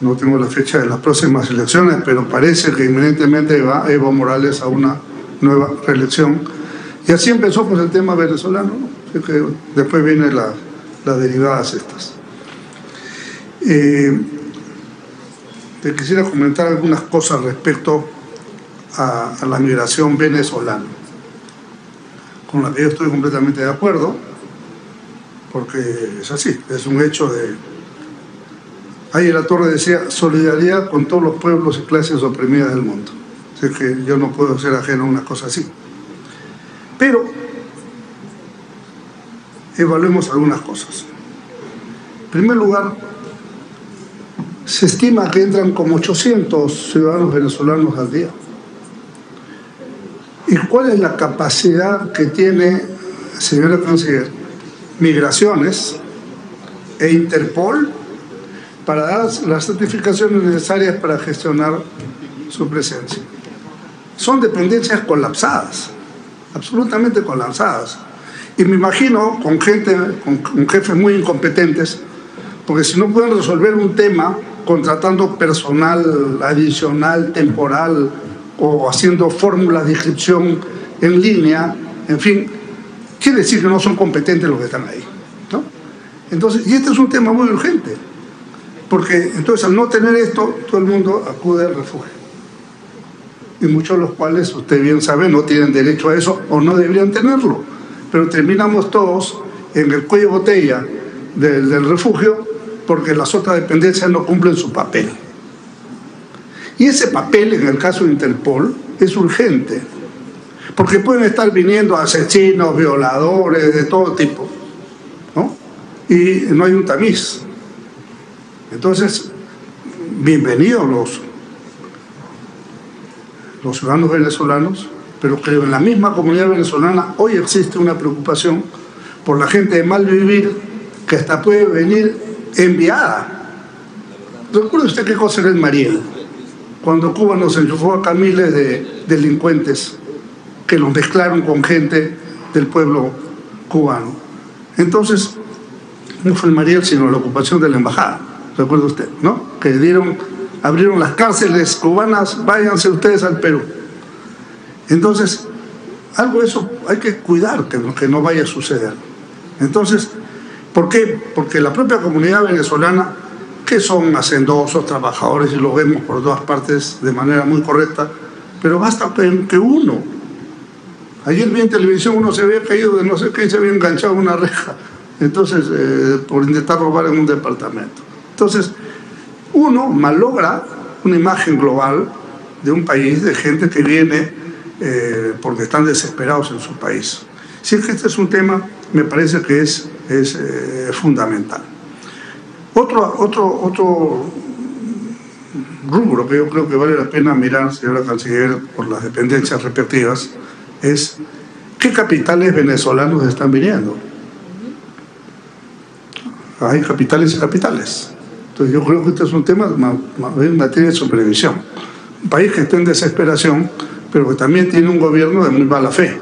no tengo la fecha de las próximas elecciones, pero parece que inminentemente va Evo Morales a una nueva reelección. Y así empezó pues el tema venezolano, ¿no? Así que después vienen las derivadas estas. Te quisiera comentar algunas cosas respecto a la migración venezolana, con la que yo estoy completamente de acuerdo, porque es así, es un hecho de... Ayer La Torre decía, solidaridad con todos los pueblos y clases oprimidas del mundo. Así que yo no puedo ser ajeno a una cosa así. Pero evaluemos algunas cosas. En primer lugar, se estima que entran como 800 ciudadanos venezolanos al día. ¿Y cuál es la capacidad que tiene, señora canciller, Migraciones e Interpol para dar las certificaciones necesarias para gestionar su presencia? Son dependencias colapsadas, absolutamente colapsadas. Y me imagino con gente, con jefes muy incompetentes, porque si no pueden resolver un tema contratando personal adicional, temporal, o haciendo fórmulas de inscripción en línea, en fin, quiere decir que no son competentes los que están ahí, ¿no? Entonces, y este es un tema muy urgente, porque entonces al no tener esto, todo el mundo acude al refugio. Y muchos de los cuales, usted bien sabe, no tienen derecho a eso o no deberían tenerlo. Pero terminamos todos en el cuello de botella del refugio porque las otras dependencias no cumplen su papel. Y ese papel, en el caso de Interpol, es urgente, porque pueden estar viniendo asesinos, violadores, de todo tipo, ¿no? Y no hay un tamiz. Entonces, bienvenidos los ciudadanos venezolanos, pero creo que en la misma comunidad venezolana hoy existe una preocupación por la gente de mal vivir que hasta puede venir enviada. ¿Recuerda usted qué cosa era el Mariel? Cuando Cuba nos enchufó acá miles de delincuentes que los mezclaron con gente del pueblo cubano. Entonces, no fue el Mariel, sino la ocupación de la embajada. ¿Recuerda usted, no? Que abrieron las cárceles cubanas, váyanse ustedes al Perú. Entonces, algo de eso hay que cuidar que no vaya a suceder. Entonces, ¿por qué? Porque la propia comunidad venezolana, que son hacendosos, trabajadores, y lo vemos por todas partes de manera muy correcta, pero basta que uno. Ayer vi en televisión, uno se había caído de no sé qué y se había enganchado a una reja, entonces, por intentar robar en un departamento. Entonces, uno malogra una imagen global de un país, de gente que viene porque están desesperados en su país. Si es que este es un tema, me parece que es fundamental. Otro rubro que yo creo que vale la pena mirar, señora canciller, por las dependencias respectivas, es qué capitales venezolanos están viniendo. Hay capitales y capitales. Entonces yo creo que este es un tema más bien en materia de supervisión. Un país que está en desesperación, pero que también tiene un gobierno de muy mala fe.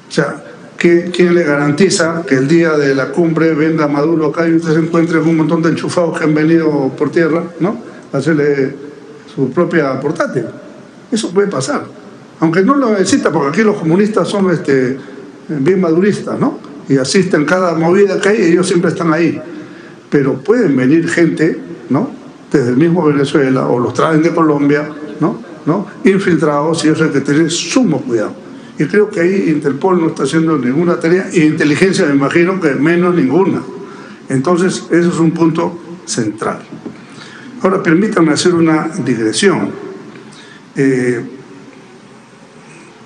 O sea, ¿quién le garantiza que el día de la cumbre venga Maduro acá y usted se encuentre con un montón de enchufados que han venido por tierra, ¿no?, a hacerle su propia portátil? Eso puede pasar. Aunque no lo necesita, porque aquí los comunistas son bien maduristas, ¿no?, y asisten cada movida que hay, ellos siempre están ahí. Pero pueden venir gente, ¿no?, desde el mismo Venezuela, o los traen de Colombia, ¿no?, infiltrados, y eso hay que tener sumo cuidado. Y creo que ahí Interpol no está haciendo ninguna tarea, y inteligencia me imagino que menos ninguna. Entonces, eso es un punto central. Ahora, permítanme hacer una digresión.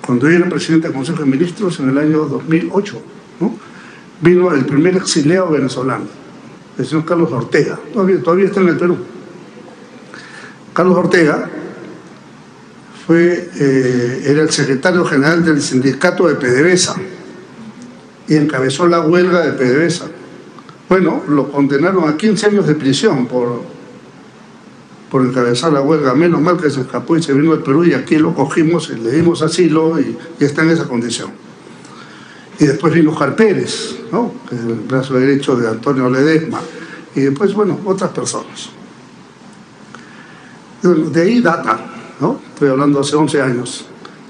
Cuando yo era presidente del Consejo de Ministros, en el año 2008, ¿no?, vino el primer exiliado venezolano, el señor Carlos Ortega. Todavía está en el Perú. Carlos Ortega era el secretario general del sindicato de PDVSA y encabezó la huelga de PDVSA. Bueno, lo condenaron a 15 años de prisión por encabezar la huelga. Menos mal que se escapó y se vino al Perú, y aquí lo cogimos y le dimos asilo y está en esa condición. Y después vino Jar Pérez, ¿no?, que es el brazo derecho de Antonio Ledesma, y después, bueno, otras personas. De ahí data, ¿no?, estoy hablando hace 11 años,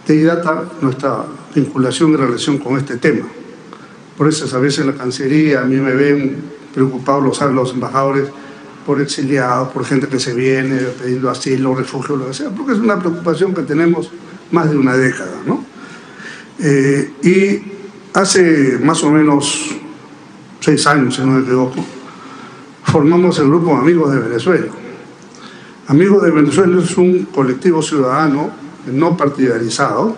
de ahí data nuestra vinculación y relación con este tema. Por eso a veces en la Cancillería a mí me ven preocupados los embajadores por exiliados, por gente que se viene pidiendo asilo, refugio, lo que sea, porque es una preocupación que tenemos más de una década, ¿no? Y hace más o menos 6 años, si no me equivoco, formamos el grupo Amigos de Venezuela. Amigos de Venezuela es un colectivo ciudadano no partidarizado,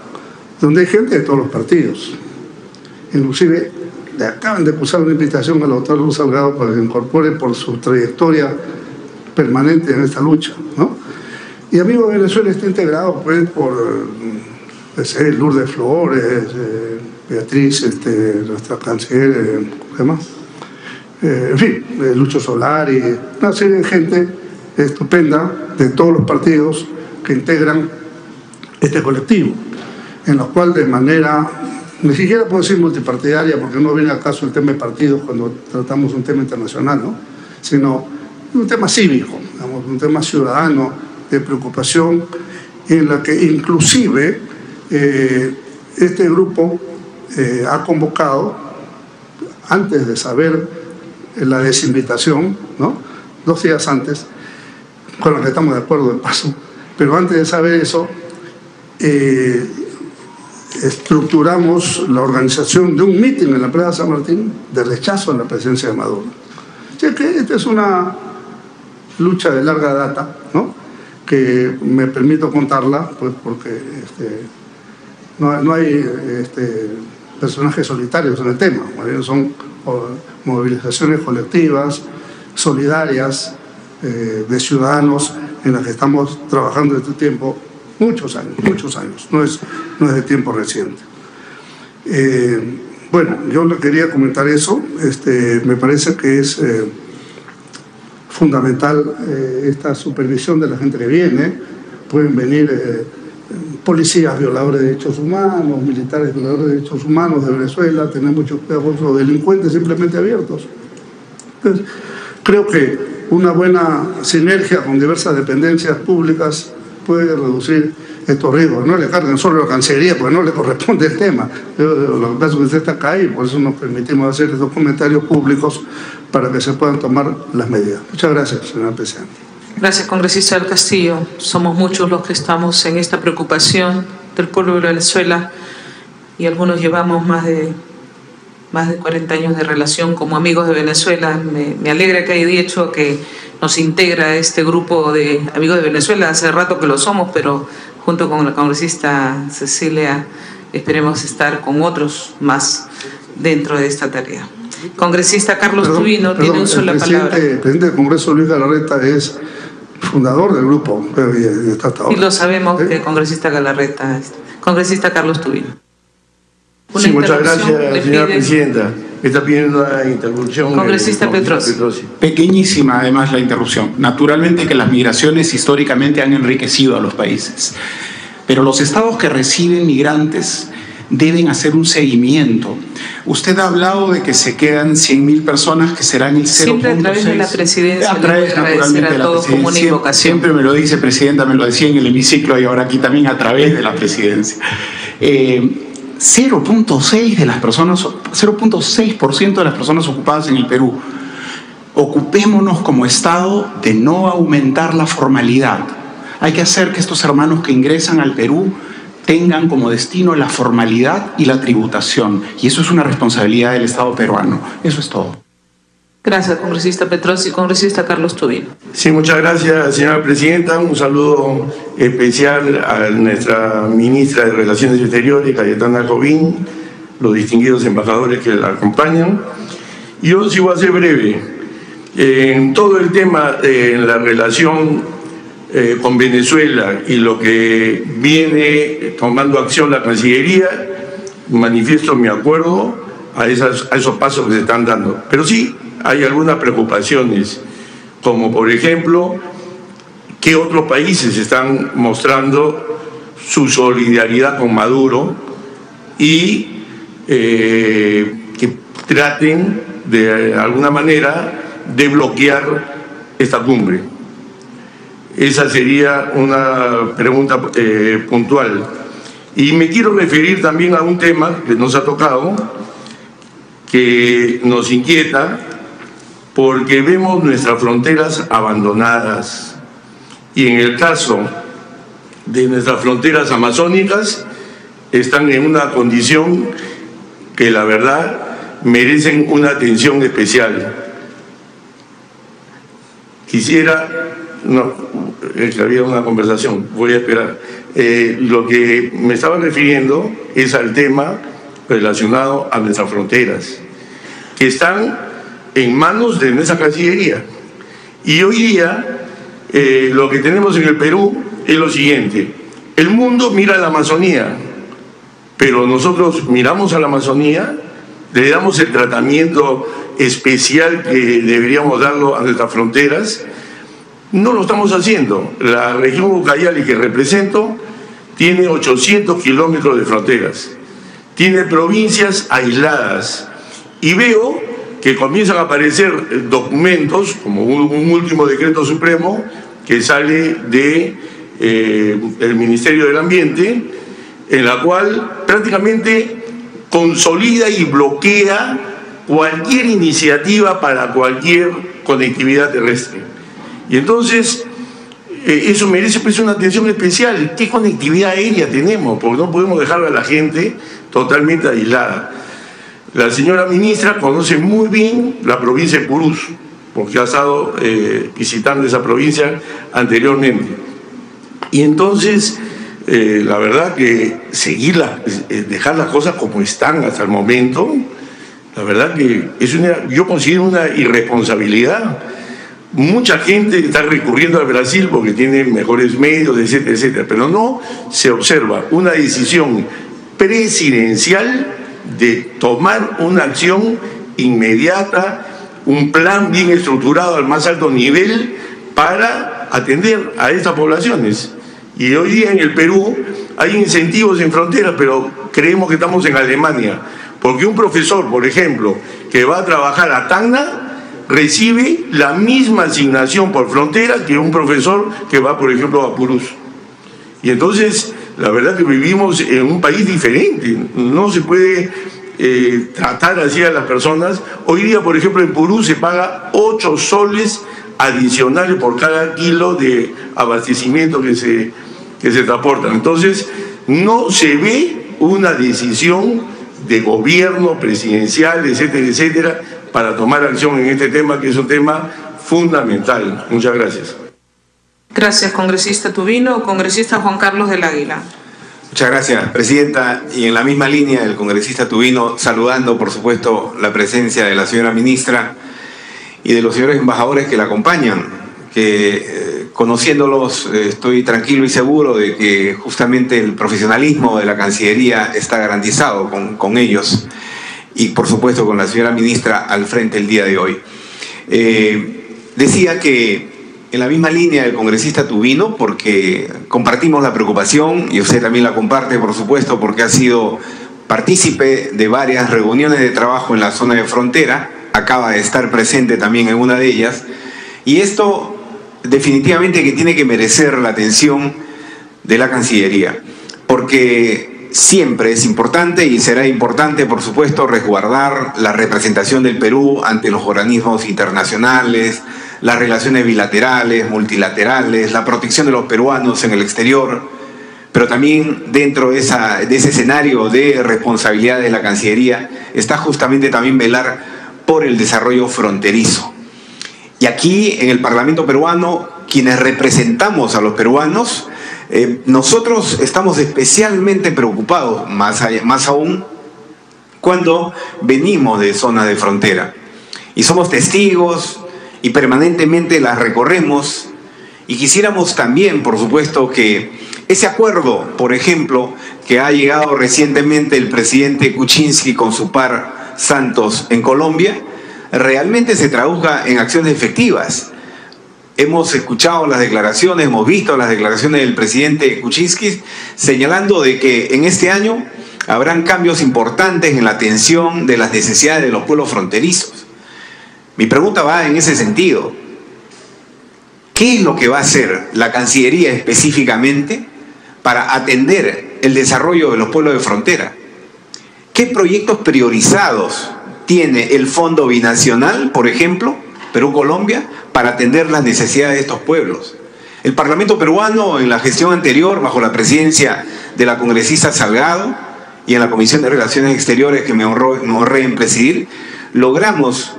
donde hay gente de todos los partidos. Inclusive le acaban de posar una invitación al doctor Luz Salgado para que se incorpore por su trayectoria permanente en esta lucha, ¿no? Y Amigos de Venezuela está integrado, pues, por Lourdes Flores, Beatriz, nuestra canciller, ¿qué más? En fin, Lucho Solari, una serie de gente estupenda de todos los partidos que integran este colectivo, en lo cual de manera, ni siquiera puedo decir multipartidaria, porque no viene al caso el tema de partidos cuando tratamos un tema internacional, ¿no?, sino un tema cívico, digamos, un tema ciudadano de preocupación, en la que inclusive este grupo ha convocado, antes de saber la desinvitación, ¿no?, 2 días antes, con lo que estamos de acuerdo de paso, pero antes de saber eso, estructuramos la organización de un mitin en la Plaza San Martín de rechazo a la presencia de Maduro. O sea que esta es una lucha de larga data, ¿no?, que me permito contarla, pues porque no hay personajes solitarios en el tema, son movilizaciones colectivas, solidarias, de ciudadanos en las que estamos trabajando este tiempo, muchos años, no es de tiempo reciente. Bueno, yo le quería comentar eso. Me parece que es fundamental esta supervisión de la gente que viene. Pueden venir policías violadores de derechos humanos, militares violadores de derechos humanos de Venezuela, tener muchos pedagogos, delincuentes simplemente abiertos. Entonces, creo que una buena sinergia con diversas dependencias públicas puede reducir estos riesgos. No le carguen solo a la Cancillería, porque no le corresponde el tema. Lo que pasa es que usted está acá y por eso nos permitimos hacer estos comentarios públicos para que se puedan tomar las medidas. Muchas gracias, señora Presidenta. Gracias, congresista del Castillo. Somos muchos los que estamos en esta preocupación del pueblo de Venezuela, y algunos llevamos más de 40 años de relación como Amigos de Venezuela. Me alegra que haya dicho que nos integra este grupo de Amigos de Venezuela. Hace rato que lo somos, pero junto con la congresista Cecilia esperemos estar con otros más dentro de esta tarea. Congresista Carlos Tubino tiene un uso de la palabra. El presidente del Congreso, Luis Galarreta, es fundador del grupo, pero está hasta ahora. Y lo sabemos, congresista Galarreta, congresista Carlos Tubino. Sí, muchas gracias, señora presidenta. Me está pidiendo una interrupción. Congresista Petrosi. Pequeñísima, además, la interrupción. Naturalmente que las migraciones históricamente han enriquecido a los países, pero los estados que reciben migrantes deben hacer un seguimiento. Usted ha hablado de que se quedan 100.000 personas, que serán el 0.6. Siempre a través de la presidencia. A través, naturalmente, de la presidencia. Siempre me lo dice, presidenta, me lo decía en el hemiciclo y ahora aquí también a través de la presidencia. 0.6% de las personas ocupadas en el Perú. Ocupémonos como Estado de no aumentar la formalidad. Hay que hacer que estos hermanos que ingresan al Perú tengan como destino la formalidad y la tributación. Y eso es una responsabilidad del Estado peruano. Eso es todo. Gracias, congresista Petrosi. Congresista Carlos Tubino. Sí, muchas gracias, señora presidenta. Un saludo especial a nuestra ministra de Relaciones Exteriores, Cayetana Covín, los distinguidos embajadores que la acompañan. Yo sí voy a ser breve. En todo el tema de la relación con Venezuela y lo que viene tomando acción la Cancillería, manifiesto mi acuerdo a esos pasos que se están dando. Pero sí hay algunas preocupaciones, como por ejemplo, que otros países están mostrando su solidaridad con Maduro y que traten de alguna manera de bloquear esta cumbre. Esa sería una pregunta puntual. Y me quiero referir también a un tema que nos ha tocado, que nos inquieta, porque vemos nuestras fronteras abandonadas. Y en el caso de nuestras fronteras amazónicas, están en una condición que la verdad merecen una atención especial. Quisiera... No, había una conversación, voy a esperar. Lo que me estaba refiriendo es al tema relacionado a nuestras fronteras, que están en manos de nuestra Cancillería. Y hoy día lo que tenemos en el Perú es lo siguiente: el mundo mira a la Amazonía, pero nosotros miramos a la Amazonía, le damos el tratamiento especial que deberíamos darlo a nuestras fronteras. No lo estamos haciendo. La región Ucayali que represento tiene 800 kilómetros de fronteras, tiene provincias aisladas, y veo que comienzan a aparecer documentos, como un último decreto supremo que sale de el Ministerio del Ambiente, en la cual prácticamente consolida y bloquea cualquier iniciativa para cualquier conectividad terrestre. Y entonces eso merece pues una atención especial. ¿Qué conectividad aérea tenemos? Porque no podemos dejar a la gente totalmente aislada. La señora ministra conoce muy bien la provincia de Purús, porque ha estado visitando esa provincia anteriormente. Y entonces, la verdad que dejar las cosas como están hasta el momento, la verdad que yo considero una irresponsabilidad. Mucha gente está recurriendo al Brasil porque tiene mejores medios, etcétera, etcétera, pero no se observa una decisión presidencial de tomar una acción inmediata, un plan bien estructurado al más alto nivel para atender a estas poblaciones. Y hoy día en el Perú hay incentivos en fronteras, pero creemos que estamos en Alemania, porque un profesor, por ejemplo, que va a trabajar a Tacna, recibe la misma asignación por frontera que un profesor que va, por ejemplo, a Purús. Y entonces, la verdad que vivimos en un país diferente. No se puede tratar así a las personas. Hoy día, por ejemplo, en Purús se paga 8 soles adicionales por cada kilo de abastecimiento que se transporta. Entonces, no se ve una decisión de gobierno presidencial, etcétera, etcétera, para tomar acción en este tema, que es un tema fundamental. Muchas gracias. Gracias, congresista Tubino. Congresista Juan Carlos del Águila. Muchas gracias, presidenta. Y en la misma línea del congresista Tubino, saludando, por supuesto, la presencia de la señora ministra y de los señores embajadores que la acompañan, que conociéndolos, estoy tranquilo y seguro de que justamente el profesionalismo de la Cancillería está garantizado con ellos y por supuesto con la señora ministra al frente el día de hoy. Decía que en la misma línea del congresista Tubino, porque compartimos la preocupación y usted también la comparte, por supuesto, porque ha sido partícipe de varias reuniones de trabajo en la zona de frontera, acaba de estar presente también en una de ellas, y esto definitivamente que tiene que merecer la atención de la Cancillería, porque siempre es importante y será importante, por supuesto, resguardar la representación del Perú ante los organismos internacionales, las relaciones bilaterales, multilaterales, la protección de los peruanos en el exterior, pero también dentro de ese escenario de responsabilidad de la Cancillería está justamente también velar por el desarrollo fronterizo. Y aquí en el Parlamento peruano, quienes representamos a los peruanos, nosotros estamos especialmente preocupados, más aún cuando venimos de zonas de frontera. Y somos testigos y permanentemente las recorremos. Y quisiéramos también, por supuesto, que ese acuerdo, por ejemplo, que ha llegado recientemente el presidente Kuczynski con su par Santos en Colombia, realmente se traduzca en acciones efectivas. Hemos escuchado las declaraciones, hemos visto las declaraciones del presidente Kuczynski señalando de que en este año habrán cambios importantes en la atención de las necesidades de los pueblos fronterizos. Mi pregunta va en ese sentido. ¿Qué es lo que va a hacer la Cancillería específicamente para atender el desarrollo de los pueblos de frontera? ¿Qué proyectos priorizados tiene el Fondo Binacional, por ejemplo, Perú-Colombia, para atender las necesidades de estos pueblos? El Parlamento peruano, en la gestión anterior, bajo la presidencia de la congresista Salgado y en la Comisión de Relaciones Exteriores que me honré en presidir, logramos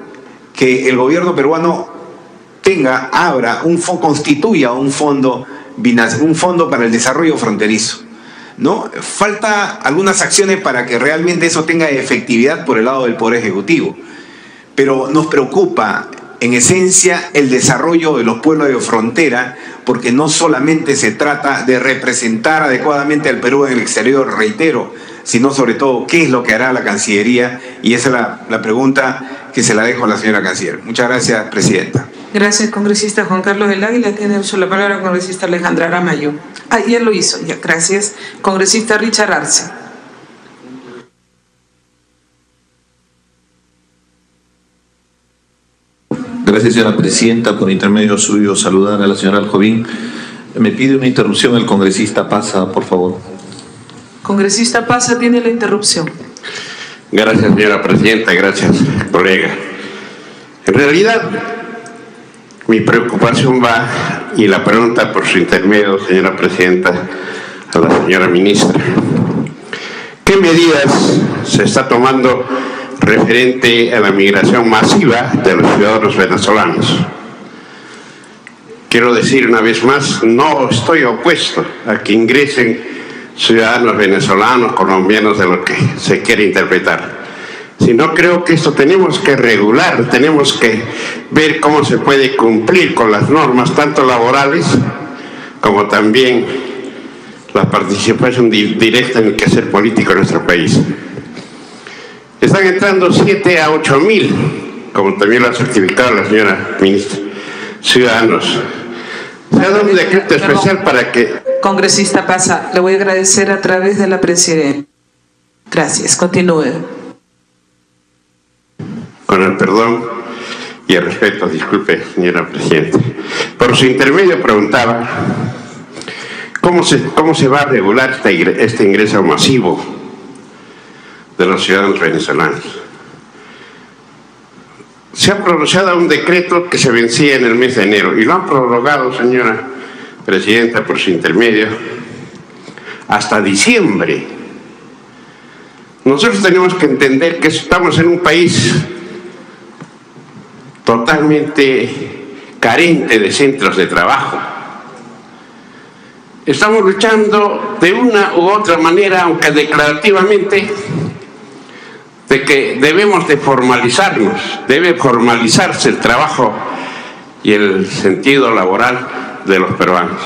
que el gobierno peruano constituya un fondo para el desarrollo fronterizo, ¿no? Falta algunas acciones para que realmente eso tenga efectividad por el lado del Poder Ejecutivo, pero nos preocupa en esencia el desarrollo de los pueblos de frontera, porque no solamente se trata de representar adecuadamente al Perú en el exterior, reitero, sino sobre todo qué es lo que hará la Cancillería, y esa es la pregunta que se la dejo a la señora Canciller. Muchas gracias, Presidenta. Gracias, congresista Juan Carlos del Águila. Tiene uso la palabra congresista Alejandra Aramayo. Ya lo hizo, ya, gracias. Congresista Richard Arce. Gracias, señora Presidenta. Por intermedio suyo, saludar a la señora Aljovín. Me pide una interrupción el congresista Pasa, por favor. Congresista Pasa, tiene la interrupción. Gracias, señora Presidenta. Gracias, colega. En realidad, mi preocupación va, y la pregunta por su intermedio, señora Presidenta, a la señora Ministra. ¿Qué medidas se está tomando referente a la migración masiva de los ciudadanos venezolanos? Quiero decir una vez más, no estoy opuesto a que ingresen ciudadanos venezolanos, colombianos, de lo que se quiere interpretar. Sino creo que esto tenemos que regular, tenemos que ver cómo se puede cumplir con las normas, tanto laborales como también la participación directa en el quehacer político de nuestro país. Están entrando 7 a 8 mil, como también lo ha certificado la señora ministra, ciudadanos. Se ha dado un decreto especial para que... Congresista Pasa, le voy a agradecer a través de la Presidenta. Gracias, continúe. Con el perdón y el respeto, disculpe, señora Presidenta. Por su intermedio preguntaba cómo se va a regular este ingreso masivo de los ciudadanos venezolanos. Se ha pronunciado un decreto que se vencía en el mes de enero y lo han prorrogado, señora Presidenta, por su intermedio, hasta diciembre. Nosotros tenemos que entender que estamos en un país totalmente carente de centros de trabajo. Estamos luchando de una u otra manera, aunque declarativamente, de que debemos de formalizarnos, debe formalizarse el trabajo y el sentido laboral de los peruanos.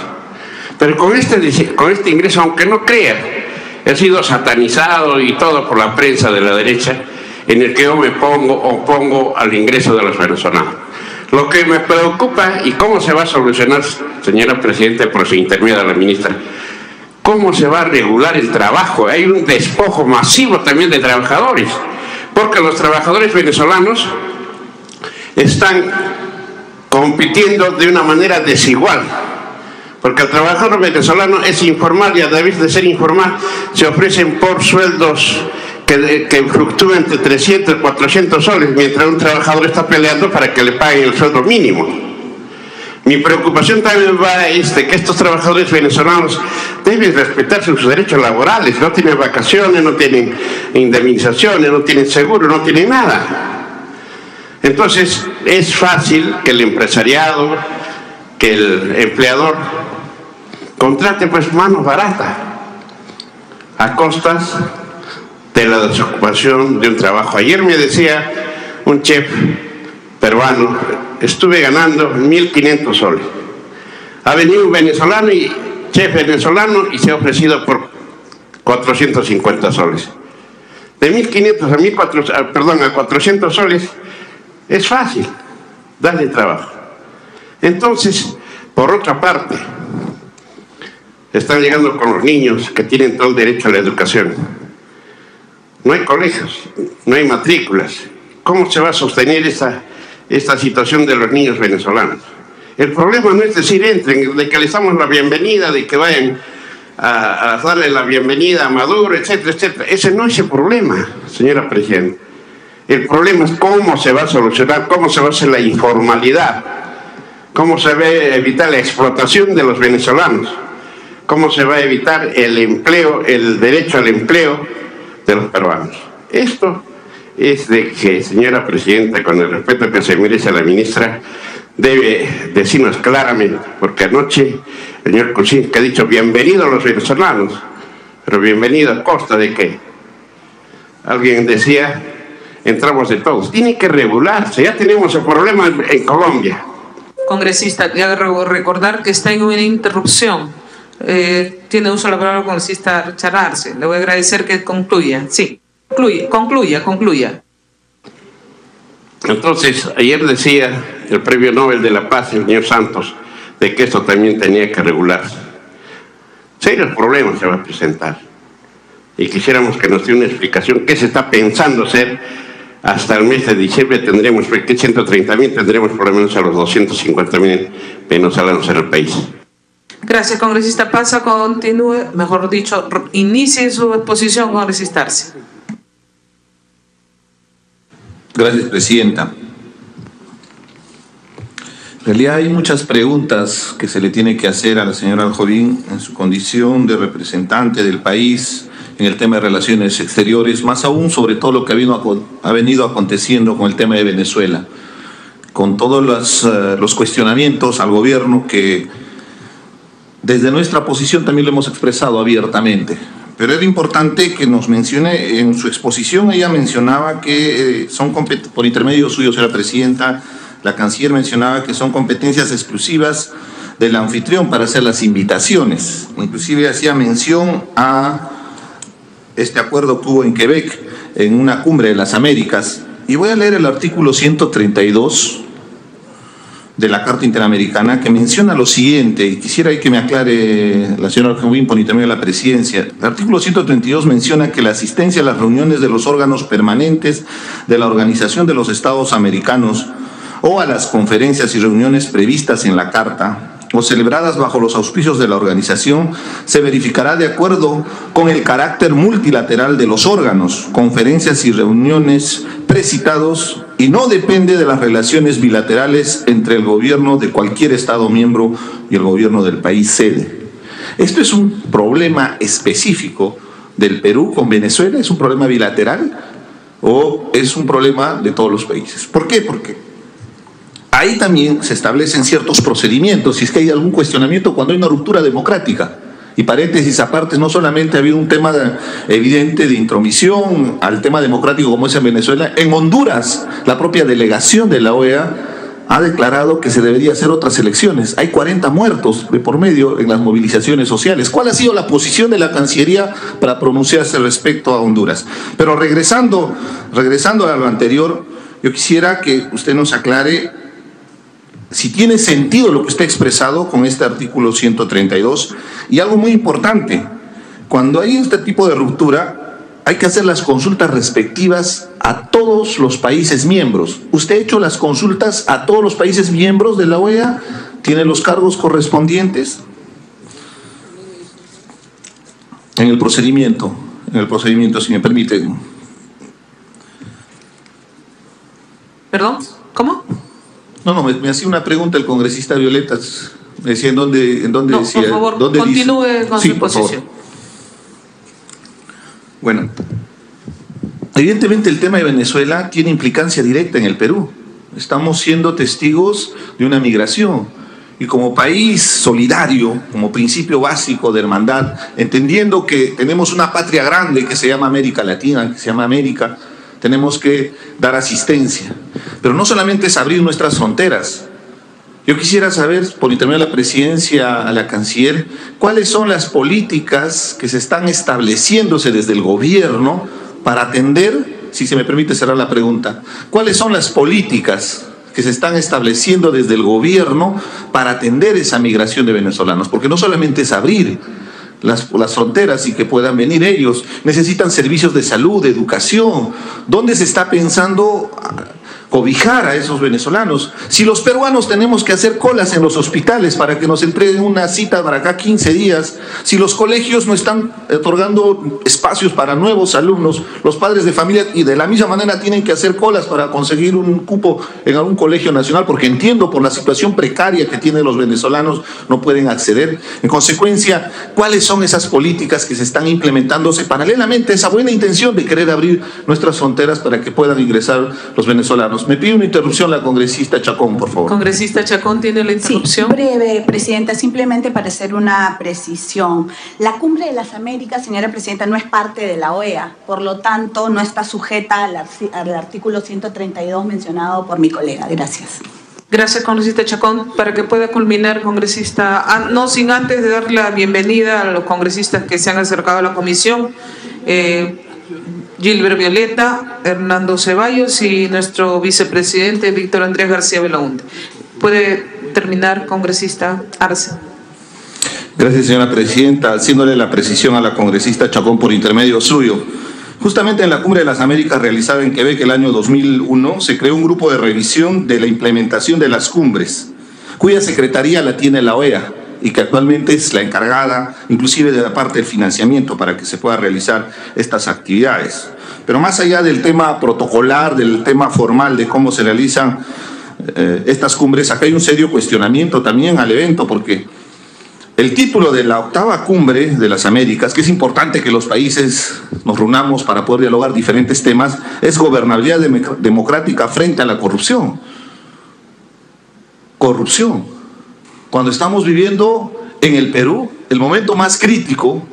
Pero con este ingreso, aunque no crean, he sido satanizado y todo por la prensa de la derecha, en el que yo me opongo al ingreso de los venezolanos. Lo que me preocupa y cómo se va a solucionar, señora Presidenta, por su intermedio de la ministra, cómo se va a regular el trabajo. Hay un despojo masivo también de trabajadores, porque los trabajadores venezolanos están compitiendo de una manera desigual. Porque el trabajador venezolano es informal y a través de ser informal se ofrecen por sueldos que fluctúan entre 300 y 400 soles, mientras un trabajador está peleando para que le paguen el sueldo mínimo. Mi preocupación también va a que estos trabajadores venezolanos deben respetar sus derechos laborales, no tienen vacaciones, no tienen indemnizaciones, no tienen seguro, no tienen nada. Entonces es fácil que el empresariado, que el empleador contrate pues mano barata a costas de la desocupación de un trabajo. Ayer me decía un chef peruano, estuve ganando 1.500 soles. Ha venido un venezolano chef venezolano y se ha ofrecido por 450 soles. De 1.500 a 400 soles es fácil darle trabajo. Entonces, por otra parte, están llegando con los niños que tienen todo el derecho a la educación. No hay colegios, no hay matrículas. ¿Cómo se va a sostener esta situación de los niños venezolanos? El problema no es decir entren, de que les damos la bienvenida, de que vayan a darle la bienvenida a Maduro, etcétera, etcétera. Ese no es el problema, señora Presidenta. El problema es cómo se va a solucionar, cómo se va a hacer la informalidad, cómo se va a evitar la explotación de los venezolanos, cómo se va a evitar el empleo, el derecho al empleo de los peruanos. Esto es de que, señora Presidenta, con el respeto que se merece a la ministra, debe decirnos claramente, porque anoche el señor Kuczynski ha dicho bienvenidos a los venezolanos, pero bienvenido a costa de qué. Alguien decía, entramos de todos. Tiene que regularse, ya tenemos el problema en Colombia. Congresista, ya recordar que está en una interrupción. Tiene uso de la palabra el congresista Richard Arce. Le voy a agradecer que concluya. Sí, concluya. Entonces, ayer decía el Premio Nobel de la Paz, el señor Santos, de que esto también tenía que regularse. Serios problemas se va a presentar. Y quisiéramos que nos dé una explicación qué se está pensando hacer. Hasta el mes de diciembre tendremos, porque 130.000 tendremos por lo menos a los 250.000 venezolanos en el país. Gracias, congresista Pasa. Continúe, mejor dicho, inicie su exposición, congresista Arce. Gracias, Presidenta. En realidad hay muchas preguntas que se le tiene que hacer a la señora Aljovín en su condición de representante del país en el tema de relaciones exteriores, más aún sobre todo lo que ha venido aconteciendo con el tema de Venezuela, con todos los cuestionamientos al gobierno que desde nuestra posición también lo hemos expresado abiertamente. Pero era importante que nos mencione, en su exposición ella mencionaba que por intermedio suyo, señora Presidenta, la canciller mencionaba que son competencias exclusivas del anfitrión para hacer las invitaciones. Inclusive hacía mención a este acuerdo que hubo en Quebec, en una cumbre de las Américas. Y voy a leer el artículo 132 de la Carta Interamericana, que menciona lo siguiente, y quisiera que me aclare la señora Aljovín por intermedio de la Presidencia. El artículo 132 menciona que la asistencia a las reuniones de los órganos permanentes de la Organización de los Estados Americanos o a las conferencias y reuniones previstas en la Carta o celebradas bajo los auspicios de la organización se verificará de acuerdo con el carácter multilateral de los órganos, conferencias y reuniones precitados y no depende de las relaciones bilaterales entre el gobierno de cualquier Estado miembro y el gobierno del país sede. ¿Esto es un problema específico del Perú con Venezuela? ¿Es un problema bilateral o es un problema de todos los países? ¿Por qué? Porque ahí también se establecen ciertos procedimientos, si es que hay algún cuestionamiento cuando hay una ruptura democrática. Y paréntesis aparte, no solamente ha habido un tema evidente de intromisión al tema democrático como es en Venezuela, en Honduras la propia delegación de la OEA ha declarado que se debería hacer otras elecciones. Hay 40 muertos de por medio en las movilizaciones sociales. ¿Cuál ha sido la posición de la Cancillería para pronunciarse respecto a Honduras? Pero regresando a lo anterior, yo quisiera que usted nos aclare si tiene sentido lo que usted ha expresado con este artículo 132. Y algo muy importante, cuando hay este tipo de ruptura, hay que hacer las consultas respectivas a todos los países miembros. ¿Usted ha hecho las consultas a todos los países miembros de la OEA? ¿Tiene los cargos correspondientes? En el procedimiento, si me permite. ¿Perdón? ¿Cómo? No, me hacía una pregunta el congresista Violeta. Me decía en dónde no, decía. por favor, ¿dónde continúe dice? con Sí, su posición. Bueno, evidentemente el tema de Venezuela tiene implicancia directa en el Perú. Estamos siendo testigos de una migración y como país solidario, como principio básico de hermandad, entendiendo que tenemos una patria grande que se llama América Latina, que se llama América, tenemos que dar asistencia. Pero no solamente es abrir nuestras fronteras. Yo quisiera saber, por intermedio de la presidencia, a la canciller, cuáles son las políticas que se están estableciéndose desde el gobierno para atender, si se me permite cerrar la pregunta, cuáles son las políticas que se están estableciendo desde el gobierno para atender esa migración de venezolanos, porque no solamente es abrir las fronteras y que puedan venir ellos, necesitan servicios de salud, de educación. ¿Dónde se está pensando cobijar a esos venezolanos? Si los peruanos tenemos que hacer colas en los hospitales para que nos entreguen una cita para acá 15 días, si los colegios no están otorgando espacios para nuevos alumnos, los padres de familia y de la misma manera tienen que hacer colas para conseguir un cupo en algún colegio nacional, porque entiendo por la situación precaria que tienen los venezolanos no pueden acceder. En consecuencia, ¿cuáles son esas políticas que se están implementándose paralelamente a esa buena intención de querer abrir nuestras fronteras para que puedan ingresar los venezolanos? Me pide una interrupción la congresista Chacón, por favor. Congresista Chacón, ¿tiene la interrupción? Sí, breve, Presidenta, simplemente para hacer una precisión. La Cumbre de las Américas, señora Presidenta, no es parte de la OEA, por lo tanto no está sujeta al artículo 132 mencionado por mi colega. Gracias. Gracias, congresista Chacón. Para que pueda culminar, congresista, no sin antes de dar la bienvenida a los congresistas que se han acercado a la comisión, Gilbert Violeta, Hernando Ceballos y nuestro vicepresidente Víctor Andrés García Belaúnde. Puede terminar, congresista Arce. Gracias, señora presidenta. Haciéndole la precisión a la congresista Chacón por intermedio suyo. Justamente en la Cumbre de las Américas realizada en Quebec el año 2001 se creó un grupo de revisión de la implementación de las cumbres, cuya secretaría la tiene la OEA y que actualmente es la encargada inclusive de la parte del financiamiento para que se pueda realizar estas actividades. Pero más allá del tema protocolar, del tema formal de cómo se realizan estas cumbres, acá hay un serio cuestionamiento también al evento, porque el título de la 8ª Cumbre de las Américas, que es importante que los países nos reunamos para poder dialogar diferentes temas, es gobernabilidad democrática frente a la corrupción. Corrupción. Cuando estamos viviendo en el Perú el momento más crítico,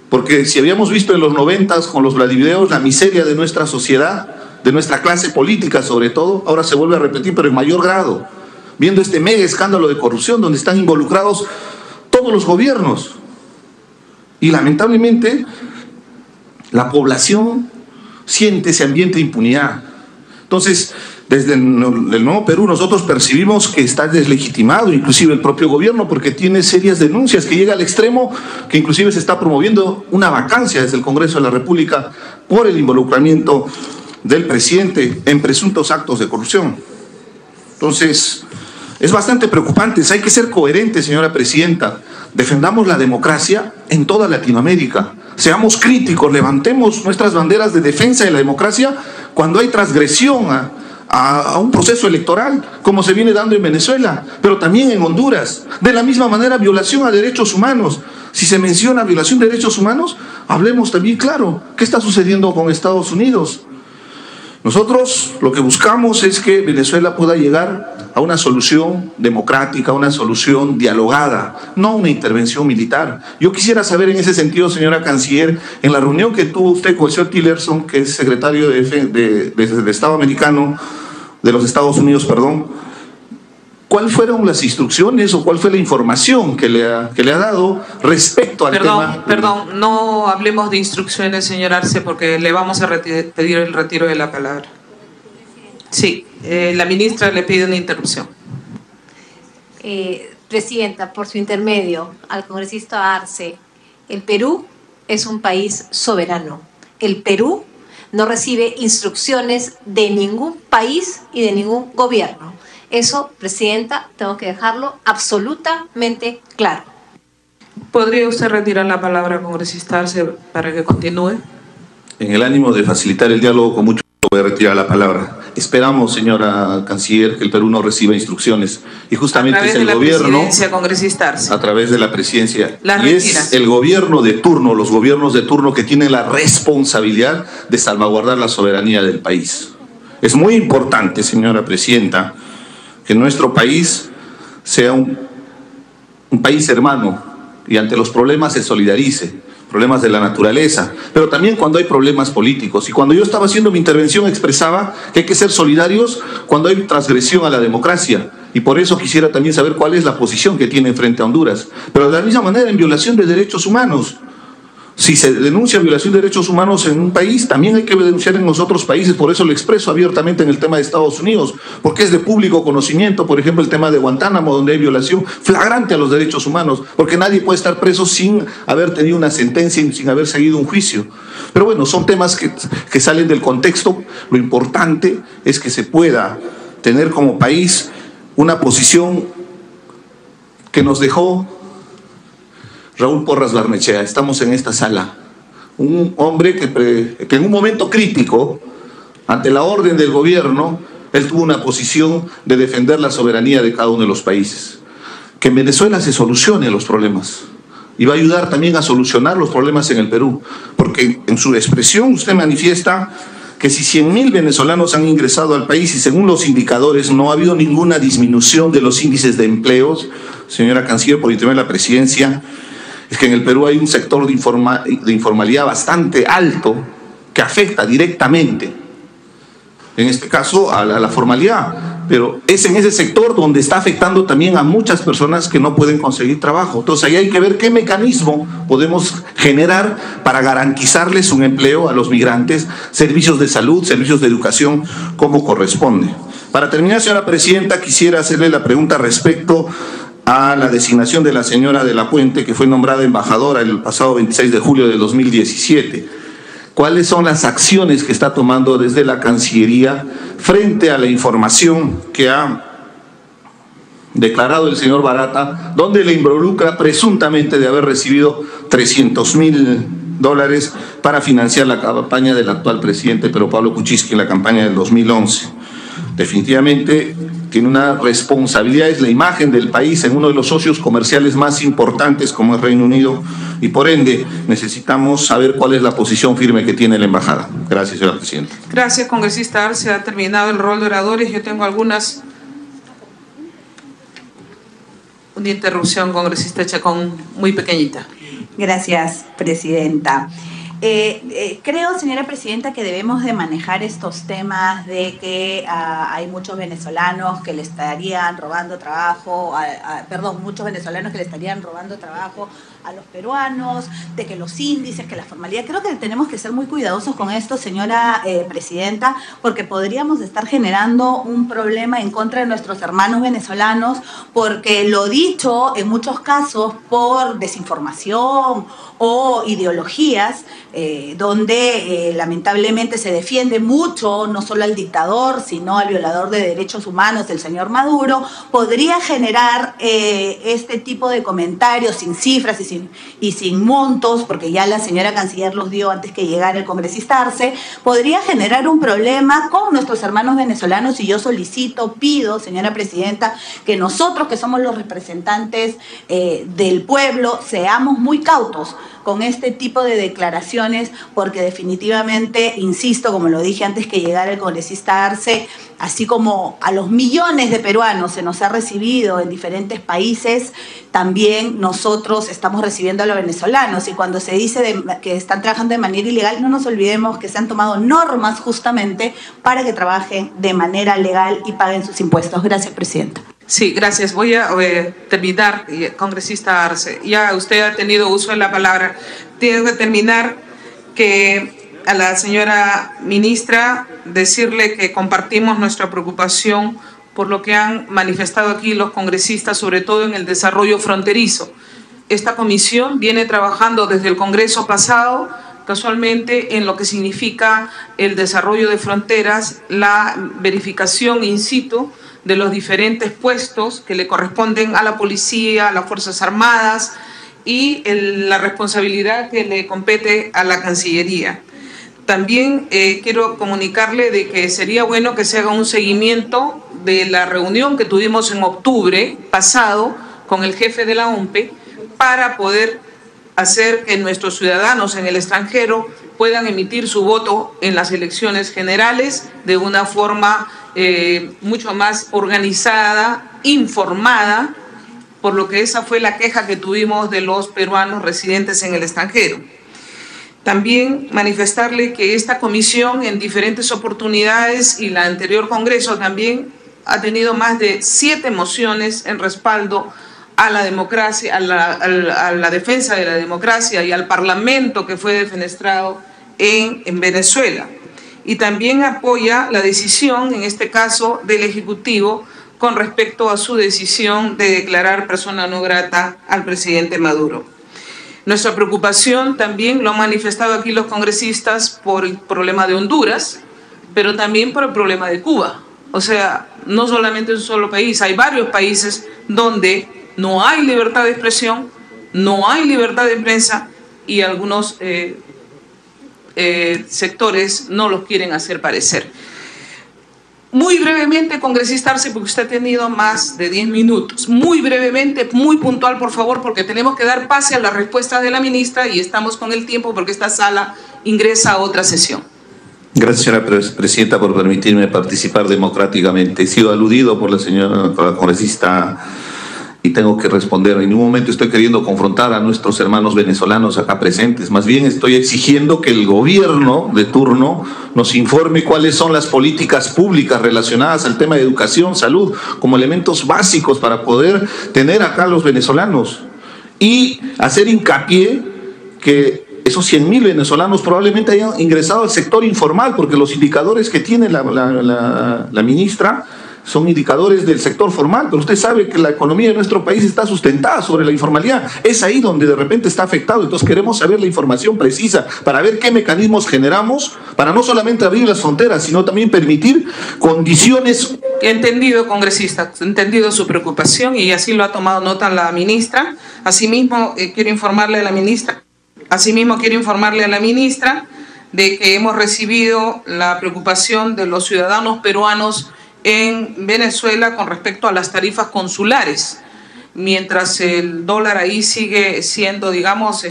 porque si habíamos visto en los 90s con los Vladivideos la miseria de nuestra sociedad, de nuestra clase política sobre todo, ahora se vuelve a repetir pero en mayor grado, viendo este mega escándalo de corrupción donde están involucrados todos los gobiernos y lamentablemente la población siente ese ambiente de impunidad. Entonces, desde el Nuevo Perú nosotros percibimos que está deslegitimado inclusive el propio gobierno, porque tiene serias denuncias que llega al extremo que inclusive se está promoviendo una vacancia desde el Congreso de la República por el involucramiento del presidente en presuntos actos de corrupción. Entonces, es bastante preocupante. Hay que ser coherentes, señora presidenta. Defendamos la democracia en toda Latinoamérica. Seamos críticos, levantemos nuestras banderas de defensa de la democracia cuando hay transgresión a un proceso electoral, como se viene dando en Venezuela, pero también en Honduras. De la misma manera, violación a derechos humanos. Si se menciona violación de derechos humanos, hablemos también claro, ¿qué está sucediendo con Estados Unidos? Nosotros lo que buscamos es que Venezuela pueda llegar a una solución democrática, una solución dialogada, no una intervención militar. Yo quisiera saber en ese sentido, señora canciller, en la reunión que tuvo usted con el señor Tillerson, que es secretario de Estado americano, de los Estados Unidos, perdón, ¿cuáles fueron las instrucciones o cuál fue la información que le ha dado respecto al tema? Perdón, no hablemos de instrucciones, señor Arce, porque le vamos a pedir el retiro de la palabra. Sí, la ministra le pide una interrupción. Presidenta, por su intermedio, al congresista Arce, el Perú es un país soberano. El Perú no recibe instrucciones de ningún país y de ningún gobierno. Eso, Presidenta, tengo que dejarlo absolutamente claro. ¿Podría usted retirar la palabra, congresista Arce, para que continúe? En el ánimo de facilitar el diálogo, con mucho gusto voy a retirar la palabra. Esperamos, señora canciller, que el Perú no reciba instrucciones. Y justamente es el gobierno, congresista Arce, a través de la presidencia. Y es el gobierno de turno, los gobiernos de turno que tienen la responsabilidad de salvaguardar la soberanía del país. Es muy importante, señora presidenta, que nuestro país sea un país hermano y ante los problemas se solidarice. Problemas de la naturaleza, pero también cuando hay problemas políticos. Y cuando yo estaba haciendo mi intervención expresaba que hay que ser solidarios cuando hay transgresión a la democracia. Y por eso quisiera también saber cuál es la posición que tienen frente a Honduras. Pero de la misma manera en violación de derechos humanos. Si se denuncia violación de derechos humanos en un país, también hay que denunciar en los otros países. Por eso lo expreso abiertamente en el tema de Estados Unidos, porque es de público conocimiento, por ejemplo, el tema de Guantánamo, donde hay violación flagrante a los derechos humanos, porque nadie puede estar preso sin haber tenido una sentencia y sin haber seguido un juicio. Pero bueno, son temas que salen del contexto. Lo importante es que se pueda tener como país una posición que nos dejó Raúl Porras Barnechea. Estamos en esta sala. Un hombre que en un momento crítico, ante la orden del gobierno, él tuvo una posición de defender la soberanía de cada uno de los países. Que en Venezuela se solucionen los problemas. Y va a ayudar también a solucionar los problemas en el Perú. Porque en su expresión usted manifiesta que si 100.000 venezolanos han ingresado al país y según los indicadores no ha habido ninguna disminución de los índices de empleos, señora canciller, por intermedio de la presidencia, es que en el Perú hay un sector de informalidad bastante alto que afecta directamente, en este caso, a la formalidad. Pero es en ese sector donde está afectando también a muchas personas que no pueden conseguir trabajo. Entonces ahí hay que ver qué mecanismo podemos generar para garantizarles un empleo a los migrantes, servicios de salud, servicios de educación, como corresponde. Para terminar, señora presidenta, quisiera hacerle la pregunta respecto a la designación de la señora de la Puente, que fue nombrada embajadora el pasado 26 de julio de 2017. ¿Cuáles son las acciones que está tomando desde la Cancillería frente a la información que ha declarado el señor Barata, donde le involucra presuntamente de haber recibido $300.000 para financiar la campaña del actual presidente Pedro Pablo Kuczynski en la campaña del 2011? Definitivamente tiene una responsabilidad, es la imagen del país en uno de los socios comerciales más importantes como es Reino Unido, y por ende necesitamos saber cuál es la posición firme que tiene la embajada. Gracias, señora presidenta. Gracias, congresista Arce. Ha terminado el rol de oradores. Yo tengo una interrupción, congresista Chacón, muy pequeñita. Gracias, presidenta. Creo, señora presidenta, que debemos de manejar estos temas de que hay muchos venezolanos que le estarían robando trabajo, muchos venezolanos que le estarían robando trabajo a los peruanos, de que los índices, que la formalidad. Creo que tenemos que ser muy cuidadosos con esto, señora presidenta, porque podríamos estar generando un problema en contra de nuestros hermanos venezolanos, porque lo dicho en muchos casos por desinformación o ideologías, donde lamentablemente se defiende mucho no solo al dictador, sino al violador de derechos humanos, el señor Maduro, podría generar este tipo de comentarios sin cifras y sin montos, porque ya la señora canciller los dio antes que llegara el congresista Arce, podría generar un problema con nuestros hermanos venezolanos, y yo pido, señora presidenta, que nosotros que somos los representantes del pueblo seamos muy cautos con este tipo de declaraciones, porque definitivamente, insisto, como lo dije antes que llegara el congresista Arce, así como a los millones de peruanos se nos ha recibido en diferentes países, también nosotros estamos recibiendo a los venezolanos, y cuando se dice que están trabajando de manera ilegal, no nos olvidemos que se han tomado normas justamente para que trabajen de manera legal y paguen sus impuestos. Gracias, presidenta. Sí, gracias. Voy a terminar, congresista Arce. Ya usted ha tenido uso de la palabra. Tengo que terminar que a la señora ministra decirle que compartimos nuestra preocupación por lo que han manifestado aquí los congresistas, sobre todo en el desarrollo fronterizo. Esta comisión viene trabajando desde el Congreso pasado, casualmente, en lo que significa el desarrollo de fronteras, la verificación in situ de los diferentes puestos que le corresponden a la policía, a las Fuerzas Armadas y la responsabilidad que le compete a la Cancillería. También quiero comunicarle de que sería bueno que se haga un seguimiento de la reunión que tuvimos en octubre pasado con el jefe de la OMPE para poder hacer que nuestros ciudadanos en el extranjero puedan emitir su voto en las elecciones generales de una forma mucho más organizada, informada, por lo que esa fue la queja que tuvimos de los peruanos residentes en el extranjero. También manifestarle que esta comisión en diferentes oportunidades y la anterior Congreso también ha tenido más de 7 mociones en respaldo a la democracia, a la defensa de la democracia y al Parlamento que fue defenestrado en Venezuela. Y también apoya la decisión, en este caso, del Ejecutivo con respecto a su decisión de declarar persona no grata al presidente Maduro. Nuestra preocupación también lo han manifestado aquí los congresistas por el problema de Honduras, pero también por el problema de Cuba. O sea, no solamente un solo país, hay varios países donde no hay libertad de expresión, no hay libertad de prensa y algunos sectores no los quieren hacer parecer. Muy brevemente, congresista Arce, porque usted ha tenido más de 10 minutos. Muy brevemente, muy puntual, por favor, porque tenemos que dar pase a la respuesta de la ministra y estamos con el tiempo porque esta sala ingresa a otra sesión. Gracias, señora presidenta, por permitirme participar democráticamente. He sido aludido por la congresista y tengo que responder. En ningún momento estoy queriendo confrontar a nuestros hermanos venezolanos acá presentes. Más bien estoy exigiendo que el gobierno de turno nos informe cuáles son las políticas públicas relacionadas al tema de educación, salud, como elementos básicos para poder tener acá a los venezolanos. Y hacer hincapié que esos 100.000 venezolanos probablemente hayan ingresado al sector informal, porque los indicadores que tiene la ministra son indicadores del sector formal, pero usted sabe que la economía de nuestro país está sustentada sobre la informalidad. Es ahí donde de repente está afectado. Entonces queremos saber la información precisa para ver qué mecanismos generamos para no solamente abrir las fronteras, sino también permitir condiciones. Entendido, congresista, entendido su preocupación y así lo ha tomado nota la ministra. Asimismo, quiero informarle a la ministra de que hemos recibido la preocupación de los ciudadanos peruanos en Venezuela con respecto a las tarifas consulares. Mientras el dólar ahí sigue siendo, digamos,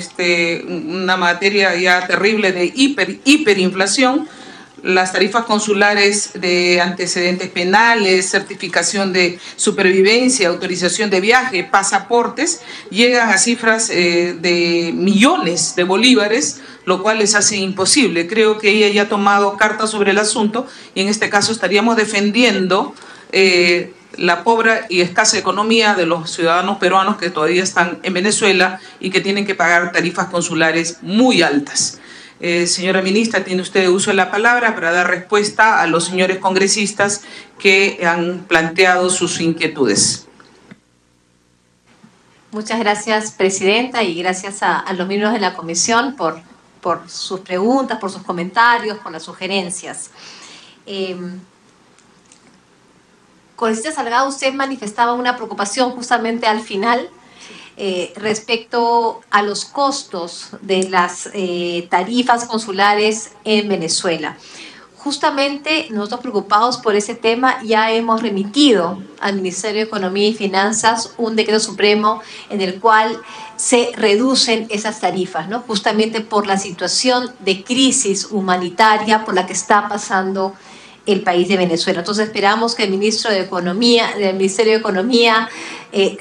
una materia ya terrible de hiperinflación, las tarifas consulares de antecedentes penales, certificación de supervivencia, autorización de viaje, pasaportes, llegan a cifras de millones de bolívares, lo cual les hace imposible. Creo que ella ya ha tomado cartas sobre el asunto y en este caso estaríamos defendiendo la pobre y escasa economía de los ciudadanos peruanos que todavía están en Venezuela y que tienen que pagar tarifas consulares muy altas. Señora ministra, tiene usted uso de la palabra para dar respuesta a los señores congresistas que han planteado sus inquietudes. Muchas gracias, presidenta, y gracias a los miembros de la comisión por sus preguntas, por sus comentarios, por las sugerencias. Congresista Salgado, usted manifestaba una preocupación justamente al final respecto a los costos de las tarifas consulares en Venezuela. Justamente nosotros preocupados por ese tema ya hemos remitido al Ministerio de Economía y Finanzas un decreto supremo en el cual se reducen esas tarifas, ¿no? Justamente por la situación de crisis humanitaria por la que está pasando el país de Venezuela. Entonces esperamos que el Ministerio de Economía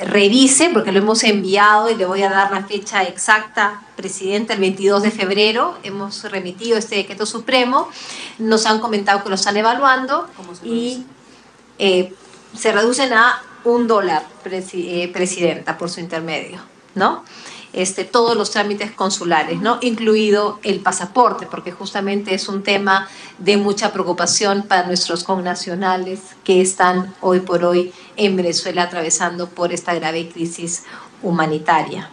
revise, porque lo hemos enviado y le voy a dar la fecha exacta, presidente, el 22 de febrero hemos remitido este decreto supremo, nos han comentado que lo están evaluando y se reducen a $1, Presidenta, por su intermedio, ¿no? Todos los trámites consulares, ¿no? Incluido el pasaporte, porque justamente es un tema de mucha preocupación para nuestros connacionales que están hoy por hoy en Venezuela atravesando por esta grave crisis humanitaria.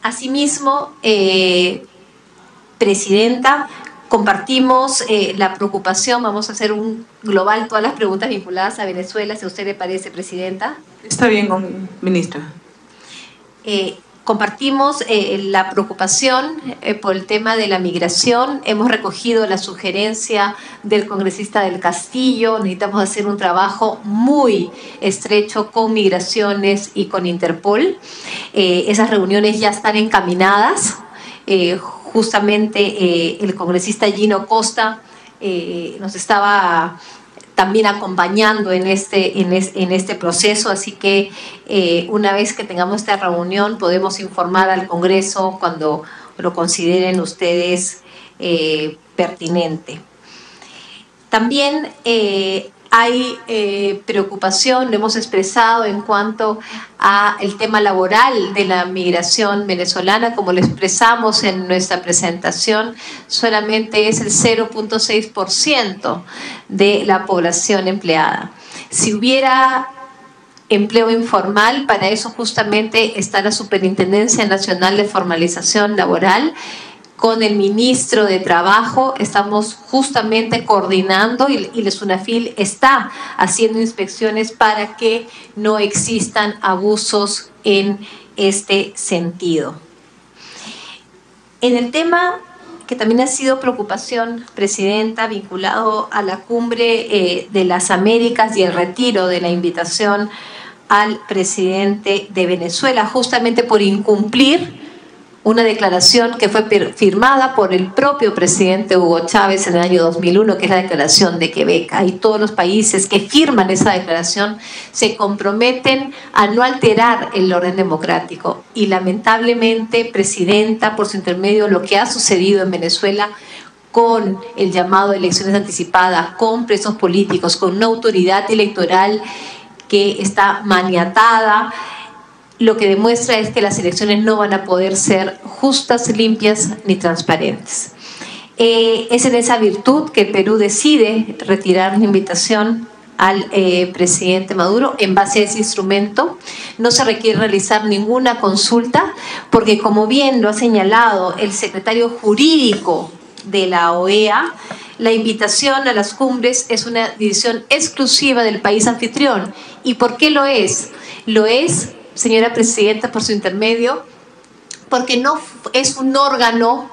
Asimismo, Presidenta, compartimos la preocupación, vamos a hacer un global, todas las preguntas vinculadas a Venezuela, si a usted le parece, Presidenta. Está bien, ministra. Compartimos la preocupación por el tema de la migración. Hemos recogido la sugerencia del congresista del Castillo. Necesitamos hacer un trabajo muy estrecho con Migraciones y con Interpol. Esas reuniones ya están encaminadas. Justamente el congresista Gino Costa nos estaba también acompañando en este proceso, así que una vez que tengamos esta reunión podemos informar al Congreso cuando lo consideren ustedes pertinente. También hay preocupación, lo hemos expresado en cuanto al tema laboral de la migración venezolana, como lo expresamos en nuestra presentación, solamente es el 0.6% de la población empleada. Si hubiera empleo informal, para eso justamente está la Superintendencia Nacional de Formalización Laboral. Con el ministro de Trabajo estamos justamente coordinando y el SUNAFIL está haciendo inspecciones para que no existan abusos en este sentido. En el tema que también ha sido preocupación, Presidenta, vinculado a la cumbre de las Américas y el retiro de la invitación al presidente de Venezuela, justamente por incumplir una declaración que fue firmada por el propio presidente Hugo Chávez en el año 2001, que es la Declaración de Quebec. Ahí todos los países que firman esa declaración se comprometen a no alterar el orden democrático. Y lamentablemente, Presidenta, por su intermedio, lo que ha sucedido en Venezuela con el llamado a elecciones anticipadas, con presos políticos, con una autoridad electoral que está maniatada, lo que demuestra es que las elecciones no van a poder ser justas, limpias ni transparentes. Es en esa virtud que el Perú decide retirar la invitación al presidente Maduro en base a ese instrumento. No se requiere realizar ninguna consulta porque, como bien lo ha señalado el secretario jurídico de la OEA, la invitación a las cumbres es una decisión exclusiva del país anfitrión. ¿Y por qué lo es? Lo es, señora Presidenta, por su intermedio, porque no es un órgano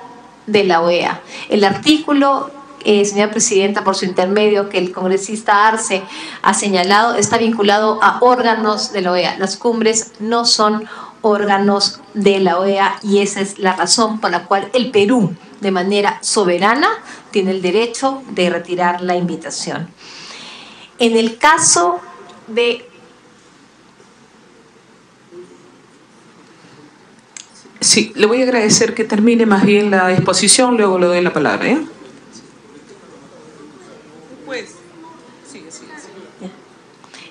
de la OEA. El artículo, señora Presidenta, por su intermedio, que el congresista Arce ha señalado, está vinculado a órganos de la OEA. Las cumbres no son órganos de la OEA y esa es la razón por la cual el Perú, de manera soberana, tiene el derecho de retirar la invitación. En el caso de... Sí, le voy a agradecer que termine más bien la exposición, luego le doy la palabra.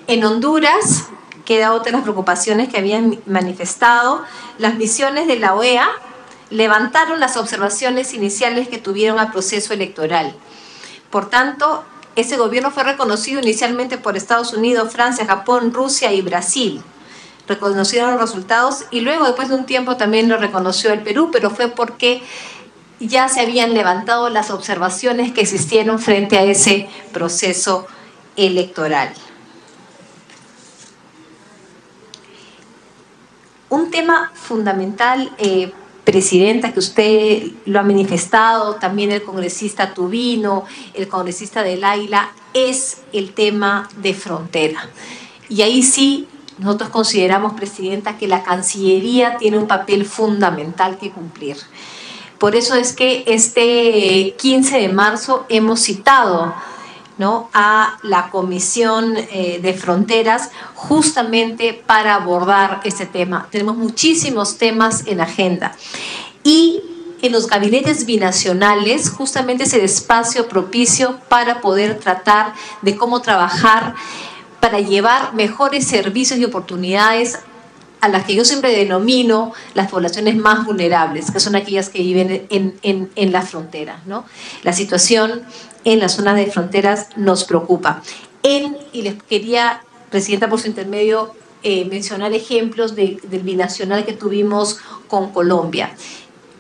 En Honduras, queda otra de las preocupaciones que habían manifestado, las misiones de la OEA levantaron las observaciones iniciales que tuvieron al proceso electoral. Por tanto, ese gobierno fue reconocido inicialmente por Estados Unidos, Francia, Japón, Rusia y Brasil. Reconocieron los resultados y luego, después de un tiempo, también lo reconoció el Perú, pero fue porque ya se habían levantado las observaciones que existieron frente a ese proceso electoral. Un tema fundamental, Presidenta, que usted lo ha manifestado, también el congresista Tubino, el congresista del Águila, es el tema de frontera. Y ahí sí, nosotros consideramos, Presidenta, que la Cancillería tiene un papel fundamental que cumplir. Por eso es que este 15 de marzo hemos citado, ¿no?, a la Comisión de Fronteras justamente para abordar este tema. Tenemos muchísimos temas en agenda. Y en los gabinetes binacionales justamente es el espacio propicio para poder tratar de cómo trabajar para llevar mejores servicios y oportunidades a las que yo siempre denomino las poblaciones más vulnerables, que son aquellas que viven en la frontera, ¿no? La situación en las zonas de fronteras nos preocupa. Y les quería, Presidenta, por su intermedio, mencionar ejemplos del binacional que tuvimos con Colombia.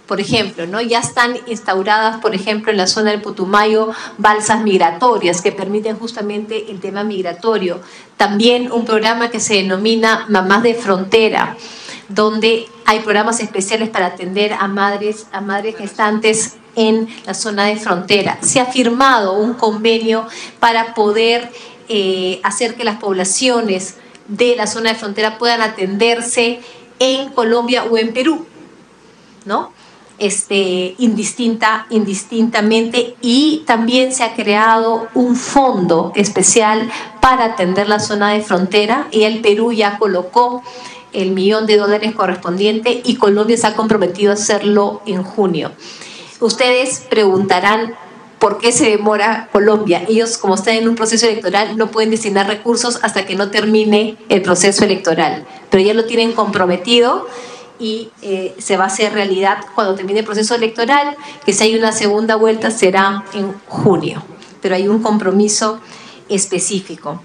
Por ejemplo, ¿no? Ya están instauradas, por ejemplo, en la zona del Putumayo, balsas migratorias que permiten justamente el tema migratorio. También un programa que se denomina Mamás de Frontera, donde hay programas especiales para atender a madres gestantes en la zona de frontera. Se ha firmado un convenio para poder hacer que las poblaciones de la zona de frontera puedan atenderse en Colombia o en Perú, ¿no? Indistintamente, y también se ha creado un fondo especial para atender la zona de frontera, y el Perú ya colocó el $1.000.000 correspondiente y Colombia se ha comprometido a hacerlo en junio. Ustedes preguntarán por qué se demora Colombia. Ellos, como están en un proceso electoral, no pueden destinar recursos hasta que no termine el proceso electoral, pero ya lo tienen comprometido y se va a hacer realidad cuando termine el proceso electoral, que si hay una segunda vuelta será en junio, pero hay un compromiso específico.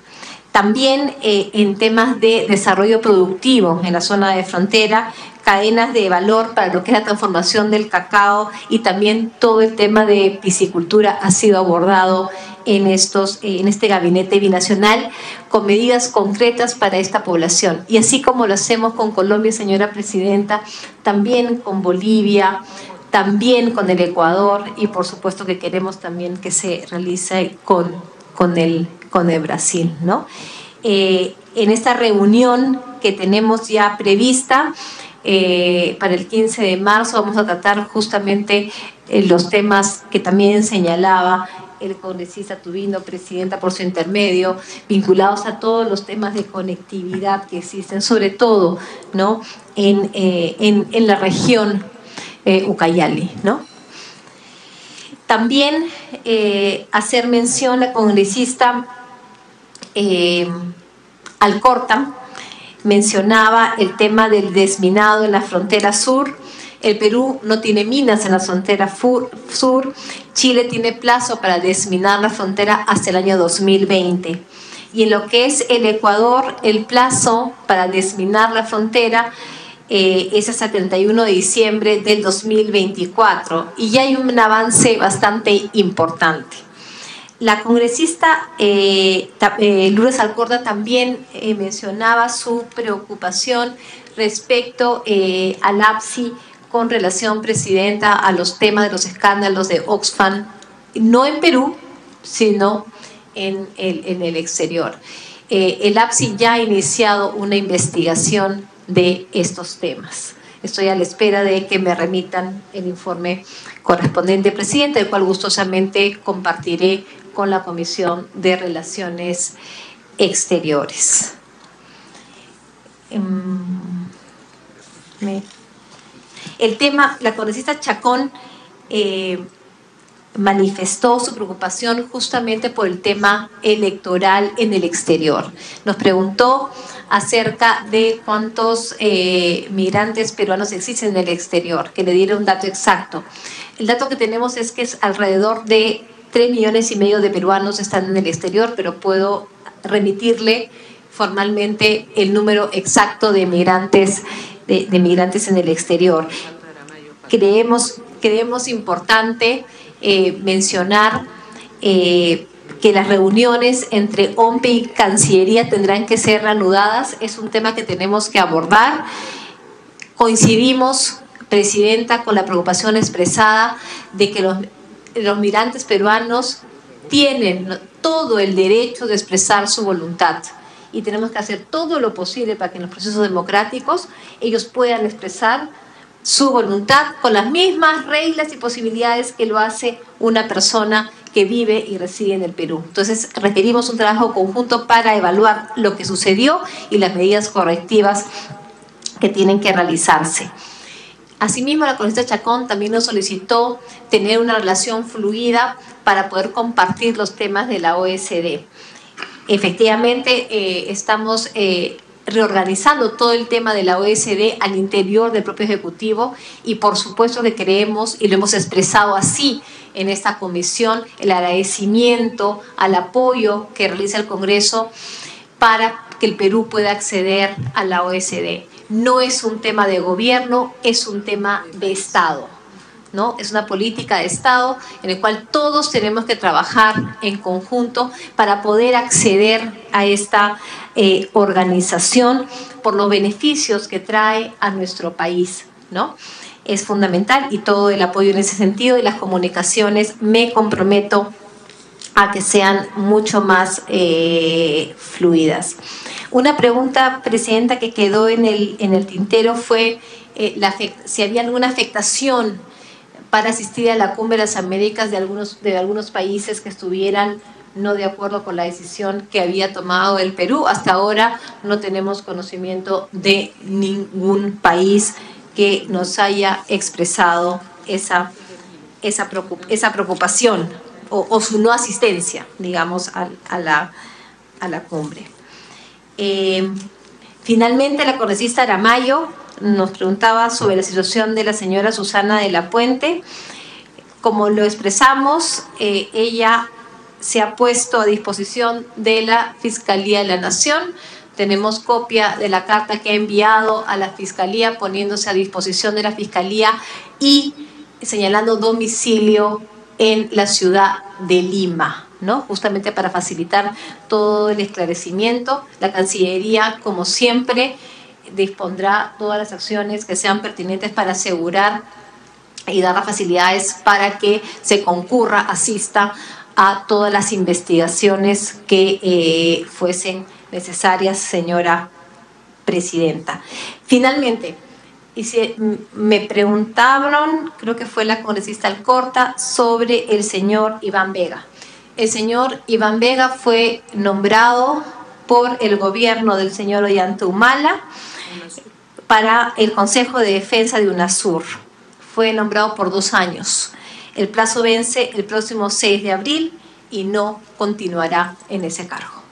También en temas de desarrollo productivo en la zona de frontera, cadenas de valor para lo que es la transformación del cacao, y también todo el tema de piscicultura ha sido abordado en este gabinete binacional con medidas concretas para esta población. Y así como lo hacemos con Colombia, señora Presidenta, también con Bolivia, también con el Ecuador, y por supuesto que queremos también que se realice con el Brasil, ¿no? En esta reunión que tenemos ya prevista para el 15 de marzo vamos a tratar justamente los temas que también señalaba el congresista Tubino, Presidenta, por su intermedio, vinculados a todos los temas de conectividad que existen, sobre todo, ¿no? en la región Ucayali, ¿no? También hacer mención, la congresista Alcorta mencionaba el tema del desminado en la frontera sur. El Perú no tiene minas en la frontera sur. Chile tiene plazo para desminar la frontera hasta el año 2020. Y en lo que es el Ecuador, el plazo para desminar la frontera es hasta el 31 de diciembre del 2024. Y ya hay un avance bastante importante. La congresista Lourdes Alcorta también mencionaba su preocupación respecto al APSI con relación, Presidenta, a los temas de los escándalos de Oxfam, no en Perú, sino en el exterior. El APSI ya ha iniciado una investigación de estos temas. Estoy a la espera de que me remitan el informe correspondiente, Presidente, el cual gustosamente compartiré con la Comisión de Relaciones Exteriores. El tema, la congresista Chacón manifestó su preocupación justamente por el tema electoral en el exterior. Nos preguntó acerca de cuántos migrantes peruanos existen en el exterior, que le diera un dato exacto. El dato que tenemos es que es alrededor de 3,5 millones de peruanos están en el exterior, pero puedo remitirle formalmente el número exacto de migrantes en el exterior. Creemos importante mencionar que las reuniones entre OMPE y Cancillería tendrán que ser reanudadas. Es un tema que tenemos que abordar. Coincidimos, Presidenta, con la preocupación expresada de que los migrantes peruanos tienen todo el derecho de expresar su voluntad, y tenemos que hacer todo lo posible para que en los procesos democráticos ellos puedan expresar su voluntad con las mismas reglas y posibilidades que lo hace una persona que vive y reside en el Perú. Entonces requerimos un trabajo conjunto para evaluar lo que sucedió y las medidas correctivas que tienen que realizarse. Asimismo, la congresista Chacón también nos solicitó tener una relación fluida para poder compartir los temas de la OSD. Efectivamente, estamos reorganizando todo el tema de la OSD al interior del propio Ejecutivo y por supuesto que creemos, y lo hemos expresado así en esta comisión, el agradecimiento al apoyo que realiza el Congreso para que el Perú pueda acceder a la OSD. No es un tema de gobierno, es un tema de Estado, ¿no? Es una política de Estado en el cual todos tenemos que trabajar en conjunto para poder acceder a esta organización por los beneficios que trae a nuestro país, ¿no? Es fundamental y todo el apoyo en ese sentido y las comunicaciones me comprometo a que sean mucho más fluidas. Una pregunta, Presidenta, que quedó en el tintero fue si había alguna afectación para asistir a la Cumbre de las Américas de algunos países que estuvieran no de acuerdo con la decisión que había tomado el Perú. Hasta ahora no tenemos conocimiento de ningún país que nos haya expresado esa preocupación o su no asistencia, digamos, a la cumbre. Finalmente, la congresista Aramayo nos preguntaba sobre la situación de la señora Susana de la Puente. Como lo expresamos, ella se ha puesto a disposición de la Fiscalía de la Nación. Tenemos copia de la carta que ha enviado a la Fiscalía poniéndose a disposición de la Fiscalía y señalando domicilio en la ciudad de Lima, ¿no? Justamente para facilitar todo el esclarecimiento. La Cancillería, como siempre, dispondrá todas las acciones que sean pertinentes para asegurar y dar las facilidades para que se concurra, asista a todas las investigaciones que fuesen necesarias, señora Presidenta. Finalmente, me preguntaron, creo que fue la congresista Alcorta, sobre el señor Iván Vega. El señor Iván Vega fue nombrado por el gobierno del señor Ollanta-Humala para el Consejo de Defensa de UNASUR. Fue nombrado por 2 años. El plazo vence el próximo 6 de abril y no continuará en ese cargo.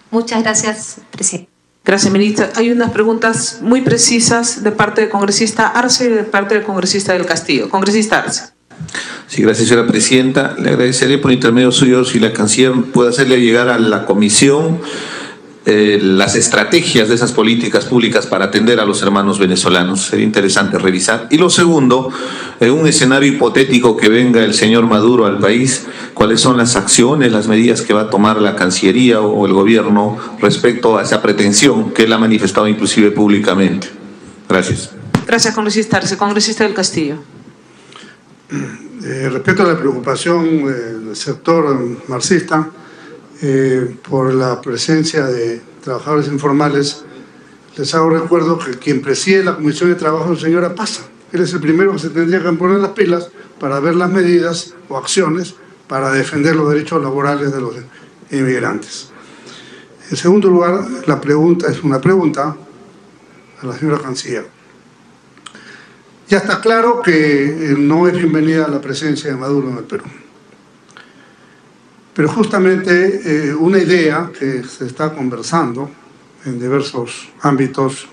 Muchas gracias, Presidente. Gracias, ministra. Hay unas preguntas muy precisas de parte del congresista Arce y de parte del congresista del Castillo. Congresista Arce. Sí, gracias, señora Presidenta. Le agradeceré por intermedio suyo si la Canciller puede hacerle llegar a la Comisión las estrategias de esas políticas públicas para atender a los hermanos venezolanos. Sería interesante revisar. Y lo segundo, en un escenario hipotético que venga el señor Maduro al país, ¿cuáles son las acciones, las medidas que va a tomar la Cancillería o el gobierno respecto a esa pretensión que él ha manifestado inclusive públicamente? Gracias. Gracias, congresista Arce. Congresista del Castillo. Respecto a la preocupación del sector marxista, por la presencia de trabajadores informales, les hago recuerdo que quien preside la Comisión de Trabajo es el señor Apaza. Él es el primero que se tendría que poner las pilas para ver las medidas o acciones para defender los derechos laborales de los inmigrantes. En segundo lugar, la pregunta es una pregunta a la señora Canciller. Ya está claro que no es bienvenida la presencia de Maduro en el Perú. Pero justamente una idea que se está conversando en diversos ámbitos,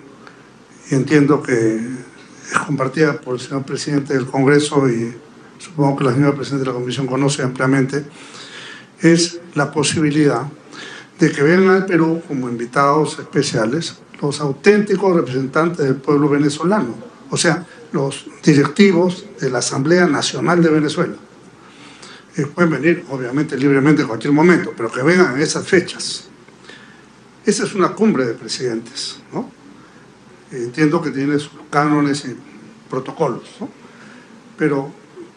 y entiendo que es compartida por el señor presidente del Congreso y supongo que la señora presidenta de la Comisión conoce ampliamente, es la posibilidad de que vengan al Perú como invitados especiales los auténticos representantes del pueblo venezolano, o sea, los directivos de la Asamblea Nacional de Venezuela. Pueden venir, obviamente, libremente en cualquier momento, pero que vengan en esas fechas. Esa es una cumbre de presidentes, ¿no? Entiendo que tiene sus cánones y protocolos, ¿no? Pero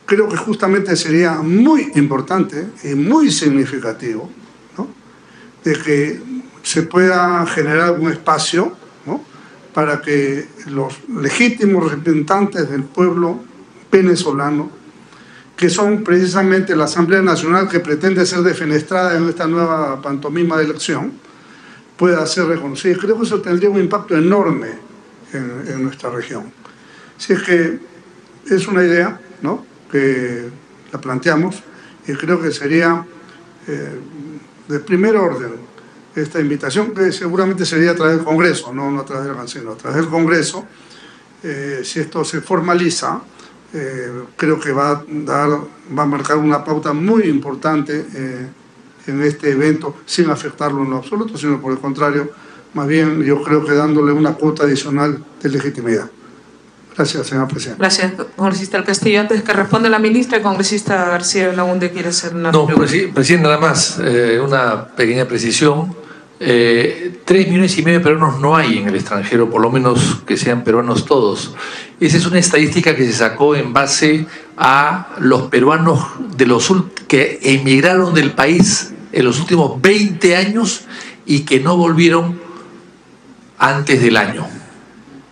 creo que justamente sería muy importante y muy significativo, ¿no?, de que se pueda generar un espacio, ¿no?, para que los legítimos representantes del pueblo venezolano, que son precisamente la Asamblea Nacional que pretende ser defenestrada en esta nueva pantomima de elección, pueda ser reconocida. Creo que eso tendría un impacto enorme en nuestra región. Así es que es una idea, ¿no?, que la planteamos y creo que sería de primer orden esta invitación, que seguramente sería a través del Congreso, no a través de la Cancillería, a través del Congreso. Si esto se formaliza, creo que va a marcar una pauta muy importante en este evento, sin afectarlo en lo absoluto, sino por el contrario, más bien yo creo que dándole una cuota adicional de legitimidad. Gracias, señora presidenta. Gracias, congresista del Castillo. Antes que responda la ministra, el congresista García Belaúnde quiere hacer una pregunta. Presidente, nada más, una pequeña precisión. 3,5 millones de peruanos no hay en el extranjero, por lo menos que sean peruanos todos. Esa es una estadística que se sacó en base a los peruanos que emigraron del país en los últimos 20 años y que no volvieron antes del año,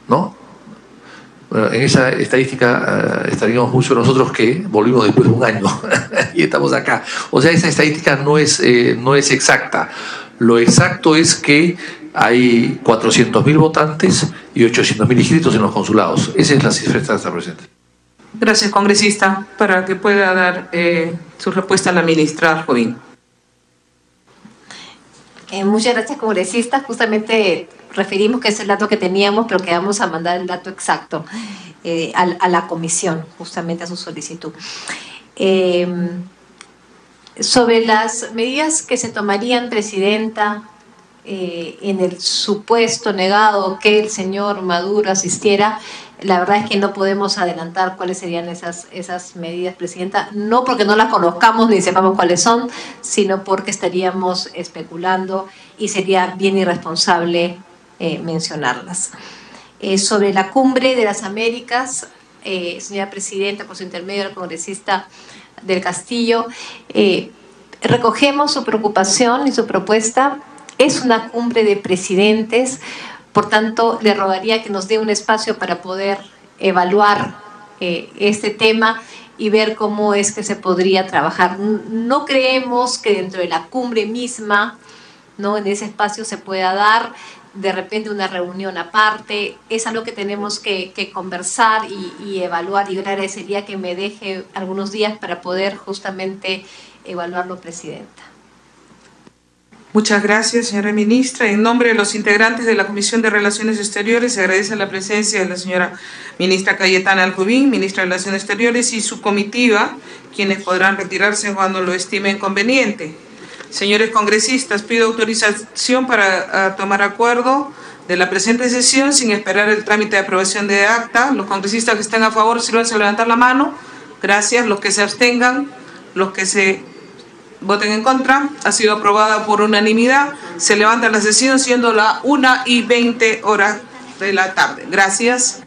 ¿no? Bueno, en esa estadística estaríamos muchos nosotros que volvimos después de un año y estamos acá. O sea, esa estadística no es exacta. Lo exacto es que hay 400.000 votantes y 800.000 inscritos en los consulados. Esa es la cifra exacta, presidente. Gracias, congresista, para que pueda dar su respuesta a la ministra Jodín. Muchas gracias, congresista. Justamente referimos que es el dato que teníamos, pero que vamos a mandar el dato exacto a la comisión, justamente a su solicitud. Sobre las medidas que se tomarían, presidenta, en el supuesto negado que el señor Maduro asistiera, la verdad es que no podemos adelantar cuáles serían esas medidas, presidenta, no porque no las conozcamos ni sepamos cuáles son, sino porque estaríamos especulando y sería bien irresponsable mencionarlas. Sobre la Cumbre de las Américas, señora presidenta, por su intermedio, el congresista del Castillo, recogemos su preocupación y su propuesta. Es una cumbre de presidentes, por tanto, le rogaría que nos dé un espacio para poder evaluar este tema y ver cómo es que se podría trabajar. No creemos que dentro de la cumbre misma, ¿no?, en ese espacio se pueda dar de repente una reunión aparte. Es algo que tenemos que conversar y evaluar, y yo le agradecería que me deje algunos días para poder justamente evaluarlo, presidenta. Muchas gracias, señora ministra. En nombre de los integrantes de la Comisión de Relaciones Exteriores, se agradece la presencia de la señora ministra Cayetana Aljubín, ministra de Relaciones Exteriores, y su comitiva, quienes podrán retirarse cuando lo estimen conveniente. Señores congresistas, pido autorización para tomar acuerdo de la presente sesión sin esperar el trámite de aprobación de acta. Los congresistas que estén a favor, sírvanse a levantar la mano. Gracias. Los que se abstengan, los que se voten en contra, ha sido aprobada por unanimidad. Se levanta la sesión siendo la 1:20 de la tarde. Gracias.